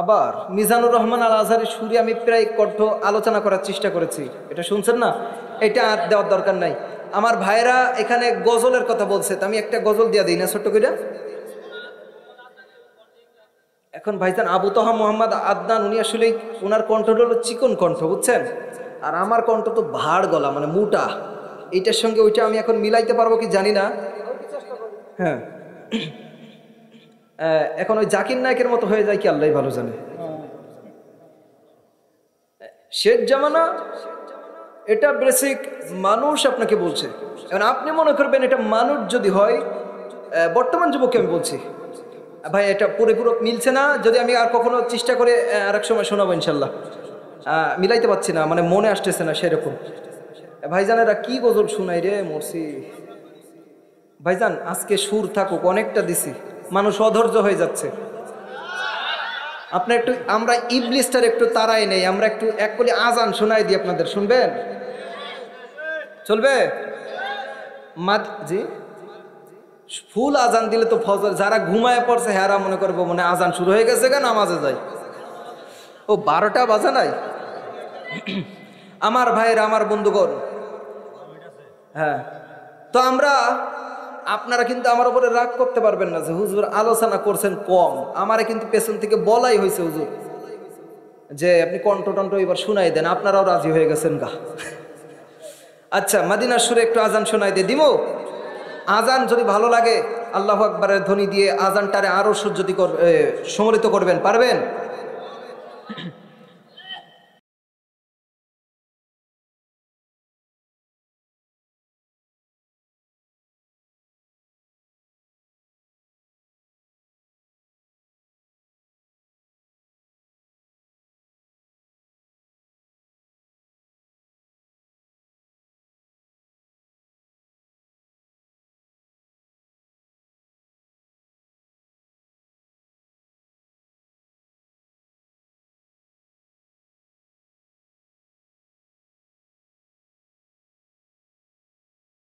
আবার মিজানুর রহমান আল আজহারি সুরে আমি প্রায় কণ্ঠ আলোচনা করার চেষ্টা করেছি, এটা শুনছেন না? এটা আর দেওয়ার দরকার নাই। আমার ভাইরা এখানে গজলের কথা বলছে, তো আমি একটা গজল দিয়া দিই না ছোট্ট করে। এখন ভাইজান আবু তহা মোহাম্মদ আদনান, উনি আসলে ওনার কণ্ঠটা হলো চিকন কণ্ঠ, বুঝছেন? আর আমার কণ্ঠ তো ভাড় গলা, মানে মোটা। এইটার সঙ্গে ওইটা আমি এখন মিলাইতে পারবো কি জানি না। হ্যাঁ, এখন ওই জাকির নায়কের মতো হয়ে যায় কি আল্লাহ ভালো জানে। শেষ জামানা এটা বেসিক মানুষ আপনাকে বলছে। এখন আপনি মনে করবেন এটা মানুষ যদি হয়, বর্তমান যুবককে আমি বলছি ভাই এটা পরিপূরক মিলছে না। যদি আমি আর কখনো চেষ্টা করে আর এক সময় শোনাবো ইনশাল্লাহ। মিলাইতে পারছি না, মানে মনে আসতেছে না সেরকম। ভাইজানেরা কি গজল শুনাই রে মরছি। ভাইজান আজকে সুর থাকুক, অনেকটা দিছি, মানুষ অধৈর্য হয়ে যাচ্ছে। আপনার একটু, আমরা ইবলিস্টার একটু তারাই নেই, আমরা একটু এক কলি আজান শোনাই দিই আপনাদের, শুনবেন? চলবে? জি, ফুল আজান দিলে তো ফজর, যারা ঘুমায় পড়ছে হেরা মনে করবো মনে আজান শুরু হয়ে গেছে, কেন নামাজে যায়। ও 12টা বাজে নাই। আমার ভাইরা, আমার বন্ধুগণ, হ্যাঁ, তো আপনারা কিন্তু আমার উপরে রাগ করতে পারবেন না যে হুজুর আলোচনা করছেন কম। আমারে কিন্তু পেছন থেকে বলাই হয়েছে হুজুর যে আপনি কণ্ঠ এবার শুনাই দেন, আপনারাও রাজি হয়ে গেছেন গা। আচ্ছা, মদিনার সুরে একটু আজান শোনাই দিয়ে দিব। আজান যদি ভালো লাগে আল্লাহু আকবারের ধ্বনি দিয়ে আজানটারে আরও সমৃদ্ধ করবেন, পারবেন?